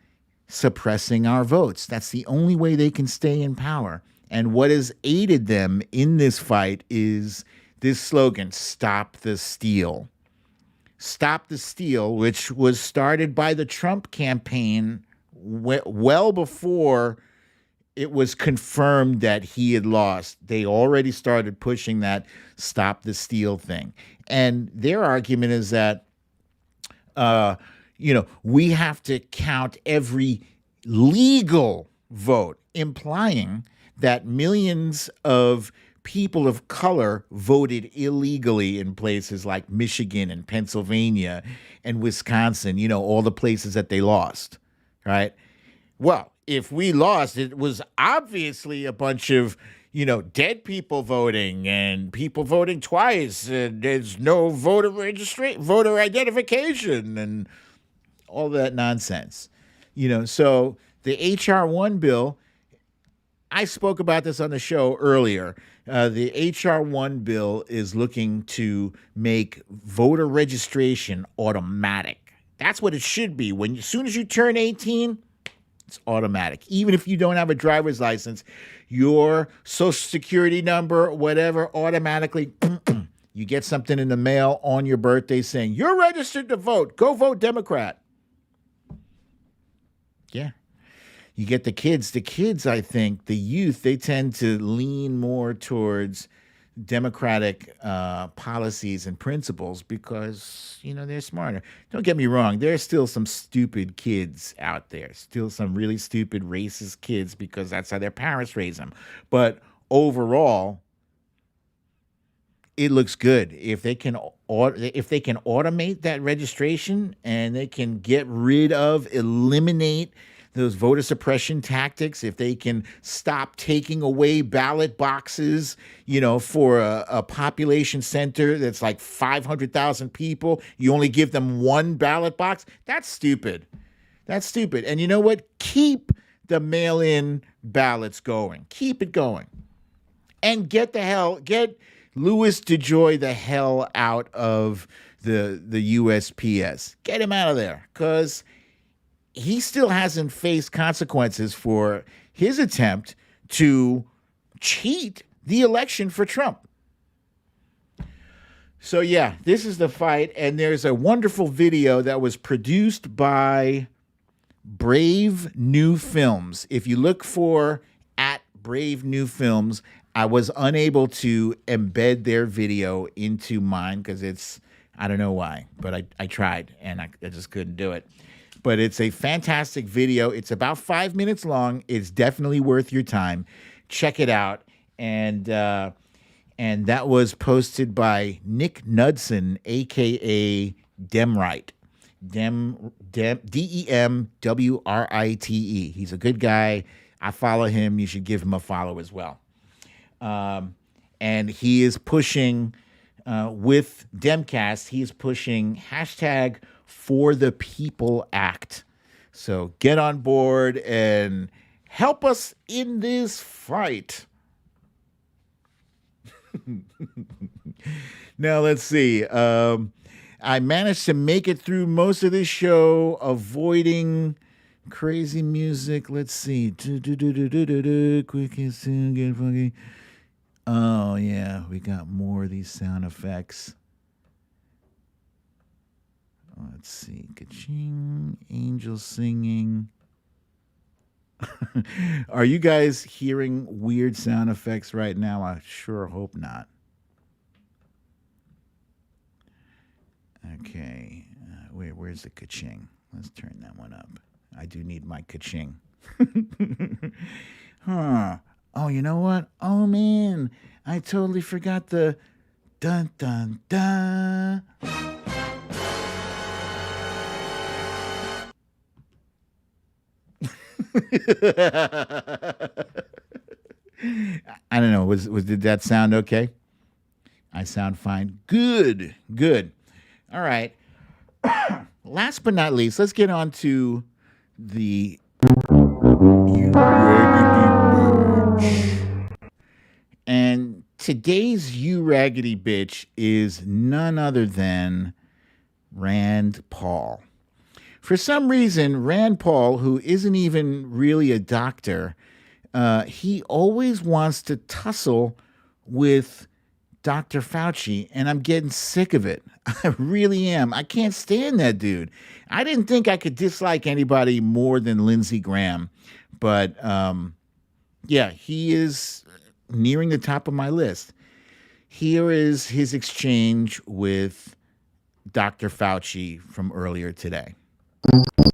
suppressing our votes. That's the only way they can stay in power. And what has aided them in this fight is this slogan, "Stop the Steal." Stop the Steal, which was started by the Trump campaign well before it was confirmed that he had lost. They already started pushing that "Stop the Steal" thing. And their argument is that, we have to count every legal vote, implying that millions of people of color voted illegally in places like Michigan and Pennsylvania and Wisconsin, all the places that they lost, right? Well, if we lost, it was obviously a bunch of, dead people voting and people voting twice. And there's no voter identification and all that nonsense. So the HR1 bill, I spoke about this on the show earlier. The HR1 bill is looking to make voter registration automatic. That's what it should be. As soon as you turn 18, it's automatic. Even if you don't have a driver's license, your social security number, whatever, automatically, you get something in the mail on your birthday saying, you're registered to vote. Go vote Democrat. Yeah. You get the kids. The kids, I think, the youth, they tend to lean more towards democratic policies and principles because, they're smarter. Don't get me wrong. There's still some stupid kids out there, still some really stupid racist kids because that's how their parents raise them. But overall, it looks good. If they can automate that registration and they can eliminate those voter suppression tactics, if they can stop taking away ballot boxes, for a population center that's like 500,000 people, you only give them one ballot box. That's stupid. That's stupid. And you know what? Keep the mail-in ballots going. Keep it going. And get Louis DeJoy the hell out of the USPS. Get him out of there, because he still hasn't faced consequences for his attempt to cheat the election for Trump. So, yeah, this is the fight. And there's a wonderful video that was produced by Brave New Films. If you look for @Brave New Films, I was unable to embed their video into mine because I don't know why, but I tried and I just couldn't do it. But it's a fantastic video. It's about 5 minutes long. It's definitely worth your time. Check it out. And that was posted by Nick Knudsen, a.k.a. Demwrite. DEMWRITE. He's a good guy. I follow him. You should give him a follow as well. And he is pushing, with Demcast, he is pushing #ForThePeopleAct. So get on board and help us in this fight. Now, let's see. I managed to make it through most of this show, avoiding crazy music. Let's see. Quick and soon, get funky. Oh, yeah. We got more of these sound effects. Let's see. Ka-ching. Angels singing. Are you guys hearing weird sound effects right now? I sure hope not. Okay. Where's the ka-ching? Let's turn that one up. I do need my ka-ching. Huh. Oh, you know what? Oh, man. I totally forgot the dun, dun, dun. I don't know. Did that sound okay? I sound fine. Good. All right. Last but not least, let's get on to the and today's You Raggedy Bitch is none other than Rand Paul. For some reason, Rand Paul, who isn't even really a doctor, he always wants to tussle with Dr. Fauci, and I'm getting sick of it. I really am. I can't stand that dude. I didn't think I could dislike anybody more than Lindsey Graham, but yeah, he is nearing the top of my list. Here is his exchange with Dr. Fauci from earlier today.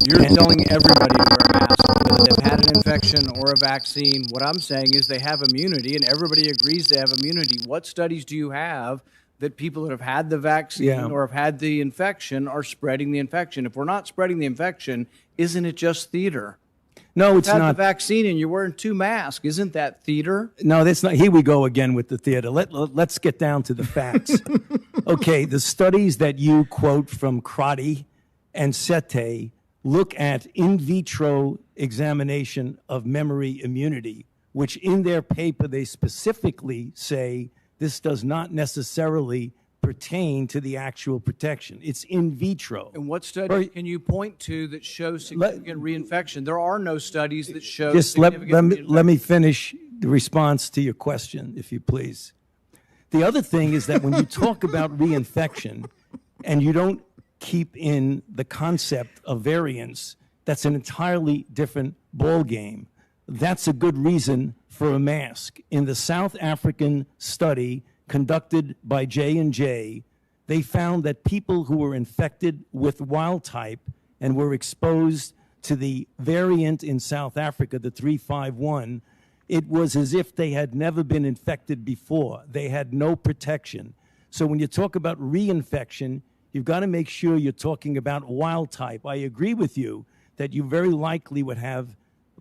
You're telling everybody to wear masks, whether they've had an infection infection or a vaccine. What I'm saying is they have immunity, and everybody agrees they have immunity. What studies do you have that people that have had the vaccine or have had the infection are spreading the infection? If we're not spreading the infection, isn't it just theater? No, it's You had not. the vaccine and you're wearing 2 masks. Isn't that theater? No, that's not. Here we go again with the theater. Let's get down to the facts. Okay, the studies that you quote from Crotty and Sete look at in vitro examination of memory immunity, which in their paper they specifically say this does not necessarily pertain to the actual protection. It's in vitro. And what study can you point to that shows significant reinfection? There are no studies that show Just let significant me finish the response to your question, if you please. The other thing is that when you talk about reinfection and you don't keep in the concept of variants, that's an entirely different ballgame. That's a good reason for a mask. In the South African study conducted by J&J, they found that people who were infected with wild type and were exposed to the variant in South Africa, the 351, it was as if they had never been infected before. They had no protection. So when you talk about reinfection, you've got to make sure you're talking about wild type. I agree with you that you very likely would have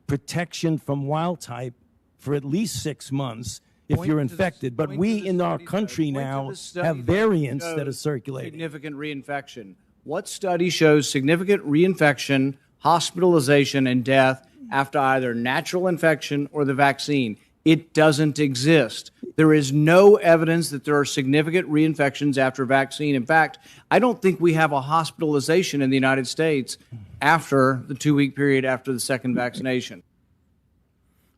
protection from wild type for at least 6 months if you're infected. But we in our country now have variants that are circulating. Significant reinfection. What study shows significant reinfection, hospitalization, and death after either natural infection or the vaccine? It doesn't exist. There is no evidence that there are significant reinfections after vaccine. In fact, I don't think we have a hospitalization in the United States after the 2-week period after the second vaccination.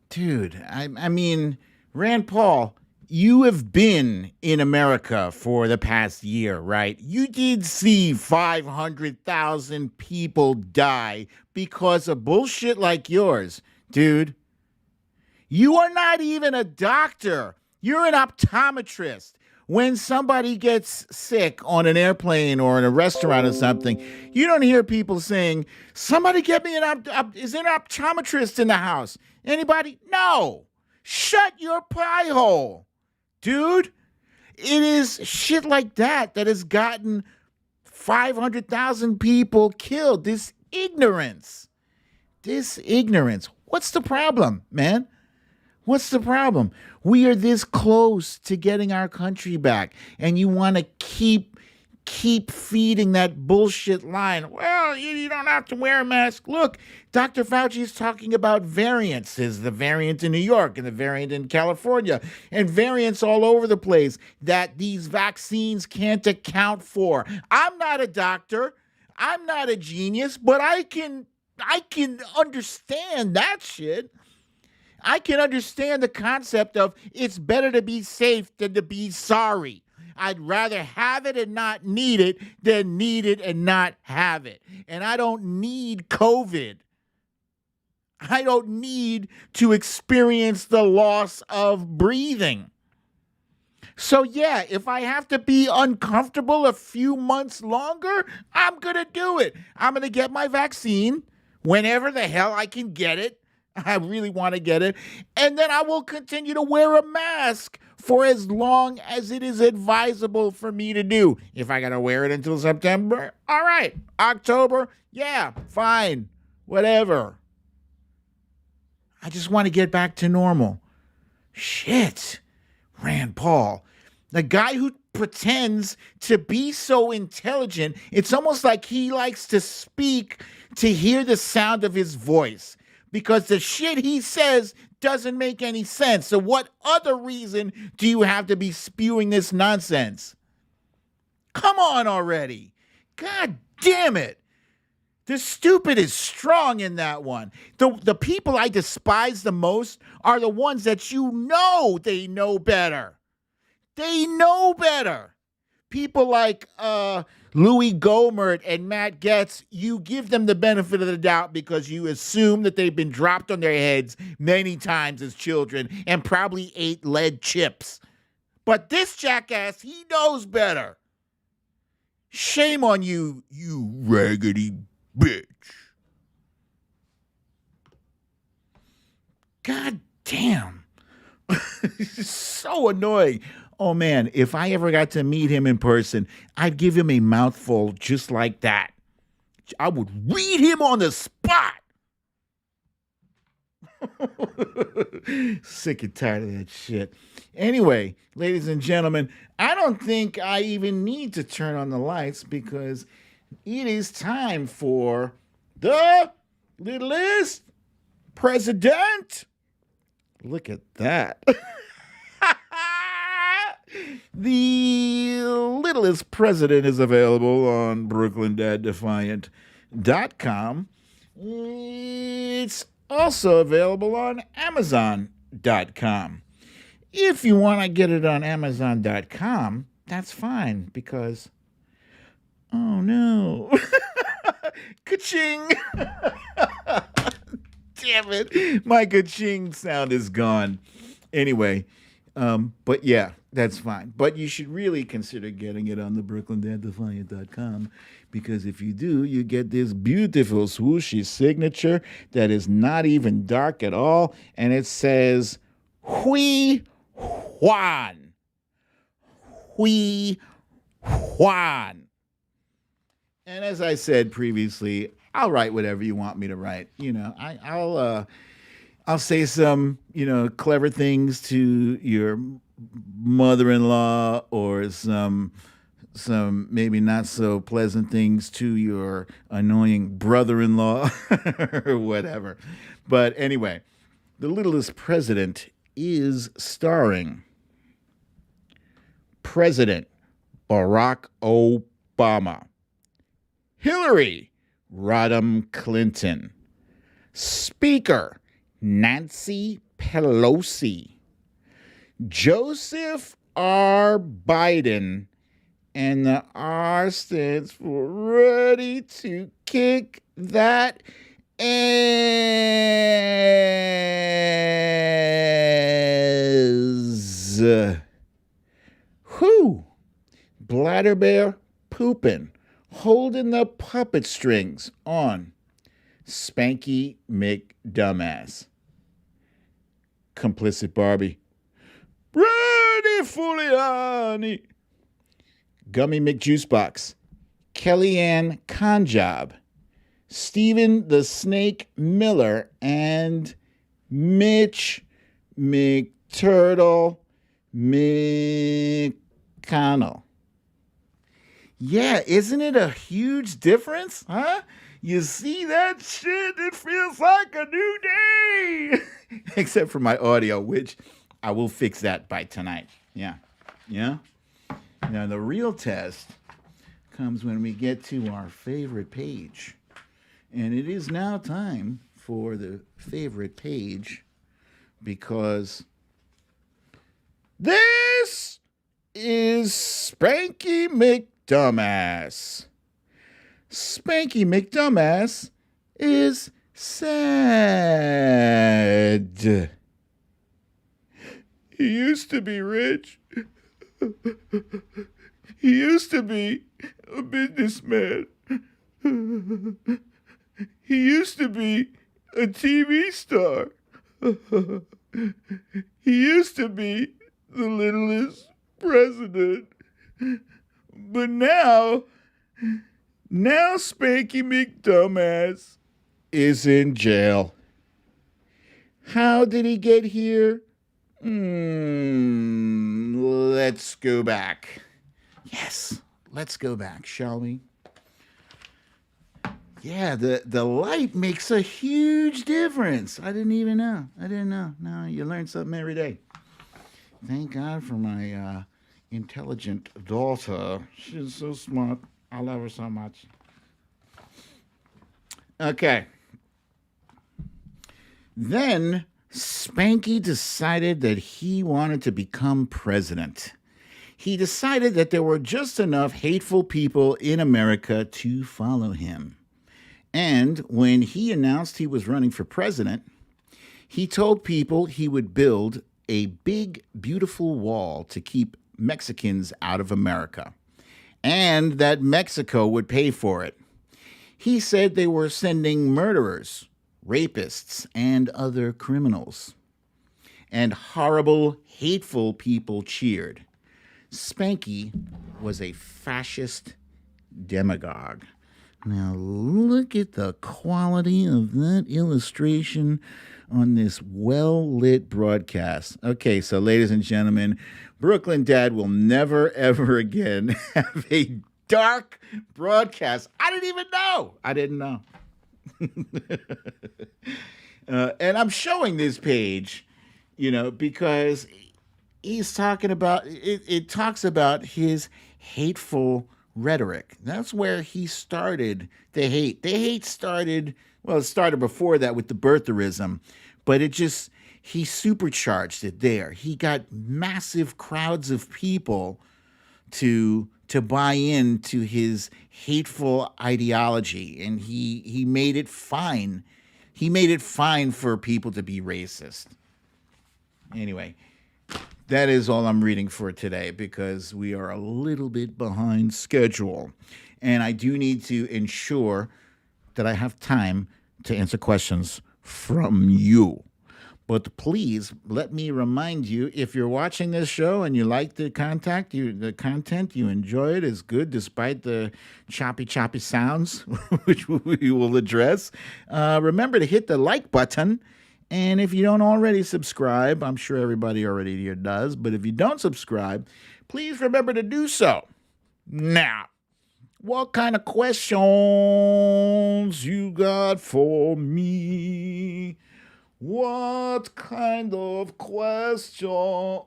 Dude, I mean, Rand Paul, you have been in America for the past year, right? You did see 500,000 people die because of bullshit like yours, dude. You are not even a doctor. You're an optometrist. When somebody gets sick on an airplane or in a restaurant or something, you don't hear people saying, somebody get me is there an optometrist in the house? Anybody? No. Shut your pie hole, dude. It is shit like that that has gotten 500,000 people killed. This ignorance. What's the problem, man? What's the problem? We are this close to getting our country back, and you want to keep feeding that bullshit line. Well, you don't have to wear a mask. Look, Dr. Fauci is talking about variants. There's the variant in New York and the variant in California and variants all over the place that these vaccines can't account for. I'm not a doctor. I'm not a genius, but I can understand that shit. I can understand the concept of it's better to be safe than to be sorry. I'd rather have it and not need it than need it and not have it. And I don't need COVID. I don't need to experience the loss of breathing. So yeah, if I have to be uncomfortable a few months longer, I'm going to do it. I'm going to get my vaccine whenever the hell I can get it. I really want to get it. And then I will continue to wear a mask for as long as it is advisable for me to do. If I got to wear it until September, all right. October, yeah, fine, whatever. I just want to get back to normal. Shit, Rand Paul, the guy who pretends to be so intelligent, it's almost like he likes to speak to hear the sound of his voice. Because the shit he says doesn't make any sense. So what other reason do you have to be spewing this nonsense? Come on already. God damn it. The stupid is strong in that one. The people I despise the most are the ones that you know they know better. They know better. People like Louis Gohmert and Matt Gaetz, you give them the benefit of the doubt because you assume that they've been dropped on their heads many times as children and probably ate lead chips. But this jackass, he knows better. Shame on you, you raggedy bitch. God damn. So annoying. Oh man, if I ever got to meet him in person, I'd give him a mouthful just like that. I would read him on the spot. Sick and tired of that shit. Anyway, ladies and gentlemen, I don't think I even need to turn on the lights because it is time for the littlest president. Look at that. The littlest president is available on BrooklynDadDefiant.com. It's also available on Amazon.com. If you want to get it on Amazon.com, that's fine because, oh no. Ka-ching. Damn it. My ka-ching sound is gone. Anyway, but yeah, that's fine. But you should really consider getting it on the BrooklynDadDefiant.com because if you do, you get this beautiful swooshy signature that is not even dark at all, and it says Hui Juan. Hui Juan. And as I said previously, I'll write whatever you want me to write. You know, I'll say some, clever things to your mother-in-law or some maybe not so pleasant things to your annoying brother-in-law or whatever. But anyway, The Littlest President is starring President Barack Obama, Hillary Rodham Clinton, Speaker Nancy Pelosi, Joseph R. Biden, and the R stands for ready to kick that ass. Whew. Bladder bear pooping, holding the puppet strings on Spanky McDumbass. Complicit Barbie. Rudy Giuliani. Gummy McJuicebox. Kellyanne Conjob. Stephen the Snake Miller. And Mitch McTurtle McConnell. Yeah, isn't it a huge difference, huh? You see that shit? It feels like a new day. Except for my audio, which I will fix that by tonight. Yeah. Now, the real test comes when we get to our favorite page. And it is now time for the favorite page because this is Spanky McDumbass. Spanky McDumbass is sad. He used to be rich. He used to be a businessman. He used to be a TV star. He used to be the littlest president. But now Spanky McDumbass is in jail. How did he get here? Let's go back. Yes, let's go back, shall we? Yeah, the light makes a huge difference. I didn't even know. No, you learn something every day. Thank God for my intelligent daughter. She's so smart. I love her so much. Okay. Then Spanky decided that he wanted to become president. He decided that there were just enough hateful people in America to follow him. And when he announced he was running for president, he told people he would build a big, beautiful wall to keep Mexicans out of America, and that Mexico would pay for it. He said they were sending murderers rapists, and other criminals. And horrible, hateful people cheered. Spanky was a fascist demagogue. Now look at the quality of that illustration on this well-lit broadcast. Okay, so ladies and gentlemen, Brooklyn Dad will never, ever again have a dark broadcast. I didn't even know. I didn't know. And I'm showing this page, because he's talking about, it talks about his hateful rhetoric. That's where he started the hate. The hate started, well, it started before that with the birtherism, but he supercharged it there. He got massive crowds of people to buy into his hateful ideology, and he made it fine. He made it fine for people to be racist. Anyway, that is all I'm reading for today because we are a little bit behind schedule. And I do need to ensure that I have time to answer questions from you. But please let me remind you, if you're watching this show and you like the content, you enjoy it, is good despite the choppy sounds, which we will address. Remember to hit the like button. And if you don't already subscribe, I'm sure everybody already here does, but if you don't subscribe, please remember to do so. Now, what kind of questions you got for me? What kind of question?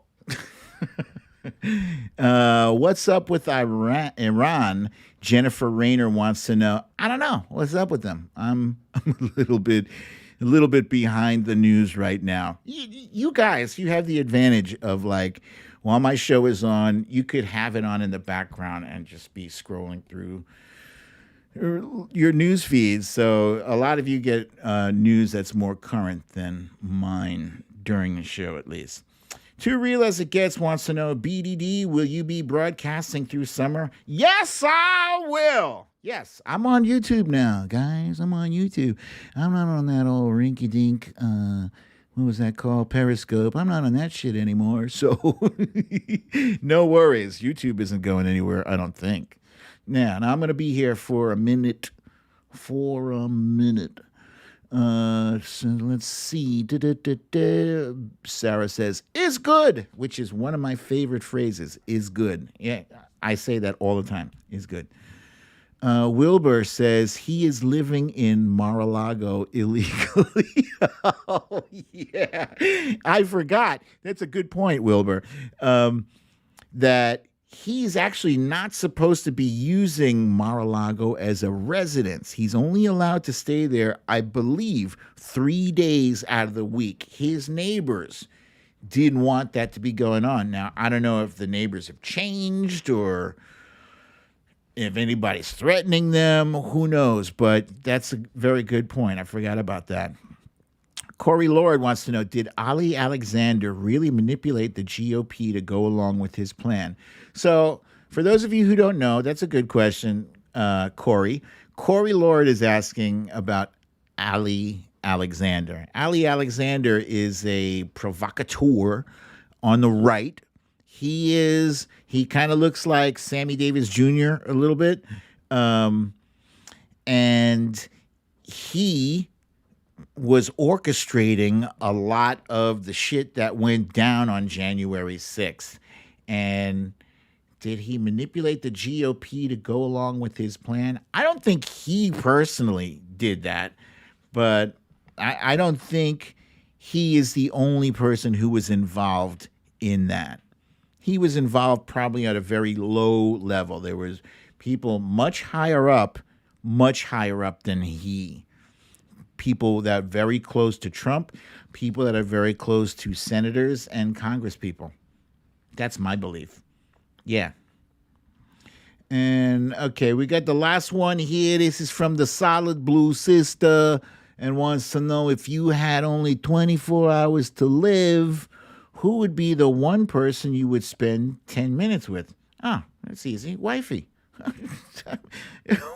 What's up with Iran? Jennifer Rayner wants to know. I don't know. What's up with them? I'm a little bit behind the news right now. You guys, you have the advantage of while my show is on, you could have it on in the background and just be scrolling through your news feeds. So a lot of you get news that's more current than mine during the show, at least. Too Real As It Gets wants to know, BDD, will you be broadcasting through summer? Yes, I will. Yes, I'm on YouTube now, guys. I'm on YouTube. I'm not on that old rinky-dink, what was that called? Periscope. I'm not on that shit anymore. So no worries. YouTube isn't going anywhere, I don't think. Now I'm going to be here for a minute. So let's see. Sarah says, is good, which is one of my favorite phrases, is good. Yeah, I say that all the time, is good. Wilbur says he is living in Mar-a-Lago illegally. Oh, yeah. I forgot. That's a good point, Wilbur. That he's actually not supposed to be using Mar-a-Lago as a residence. He's only allowed to stay there, I believe, 3 days out of the week. His neighbors didn't want that to be going on. Now, I don't know if the neighbors have changed or if anybody's threatening them. Who knows? But that's a very good point. I forgot about that. Corey Lord wants to know, did Ali Alexander really manipulate the GOP to go along with his plan? So for those of you who don't know, that's a good question, Corey. Corey Lord is asking about Ali Alexander. Ali Alexander is a provocateur on the right. He kind of looks like Sammy Davis Jr. a little bit. And he was orchestrating a lot of the shit that went down on January 6th. And did he manipulate the GOP to go along with his plan? I don't think he personally did that, but I don't think he is the only person who was involved in that. He was involved probably at a very low level. There was people much higher up than he. People that are very close to Trump, people that are very close to senators and congresspeople. That's my belief. Yeah. And okay, we got the last one here. This is from the Solid Blue Sister and wants to know, if you had only 24 hours to live, who would be the one person you would spend 10 minutes with? Ah, that's easy. Wifey.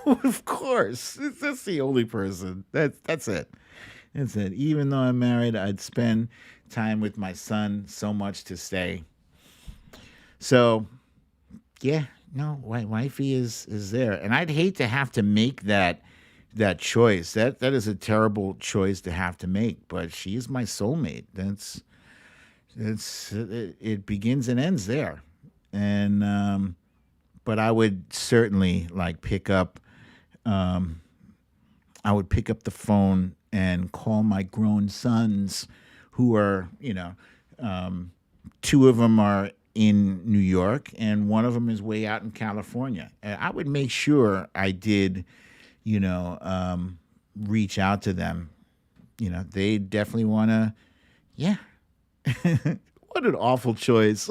Of course. That's the only person. That's it. That's it. Even though I'm married, I'd spend time with my son so much to stay. So, yeah, no, wifey is there, and I'd hate to have to make that choice. That is a terrible choice to have to make. But she is my soulmate. It begins and ends there, and but I would certainly pick up. I would pick up the phone and call my grown sons, who are, two of them are in New York and one of them is way out in California. And I would make sure I did, reach out to them. They definitely want to, yeah. What an awful choice.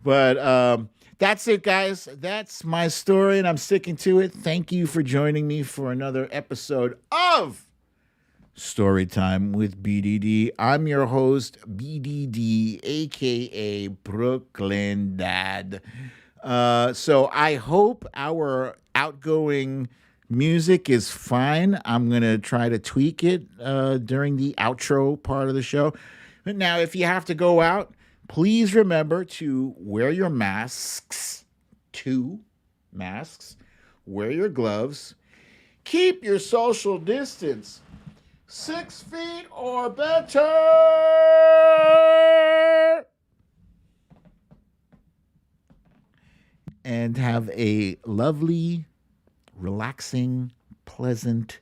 But that's it, guys. That's my story, and I'm sticking to it. Thank you for joining me for another episode of Storytime with BDD. I'm your host, BDD, a.k.a. Brooklyn Dad. So I hope our outgoing music is fine. I'm going to try to tweak it during the outro part of the show. But now, if you have to go out, please remember to wear your masks, 2 masks, wear your gloves, keep your social distance, 6 feet or better, and have a lovely, relaxing, pleasant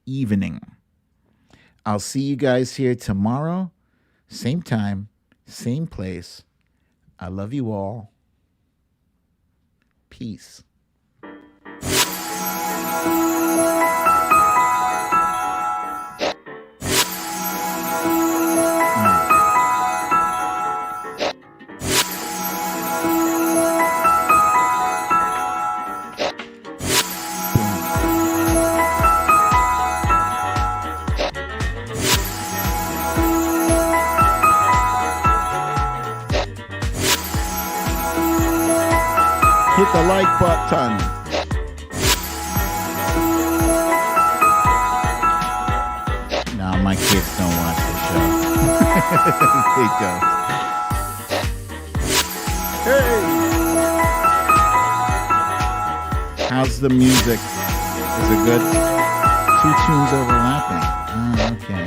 evening. I'll see you guys here tomorrow, same time, same place. I love you all. Peace. Hit the like button. No, my kids don't watch the show. They don't. Hey! How's the music? Is it good? 2 tunes overlapping. Oh, okay.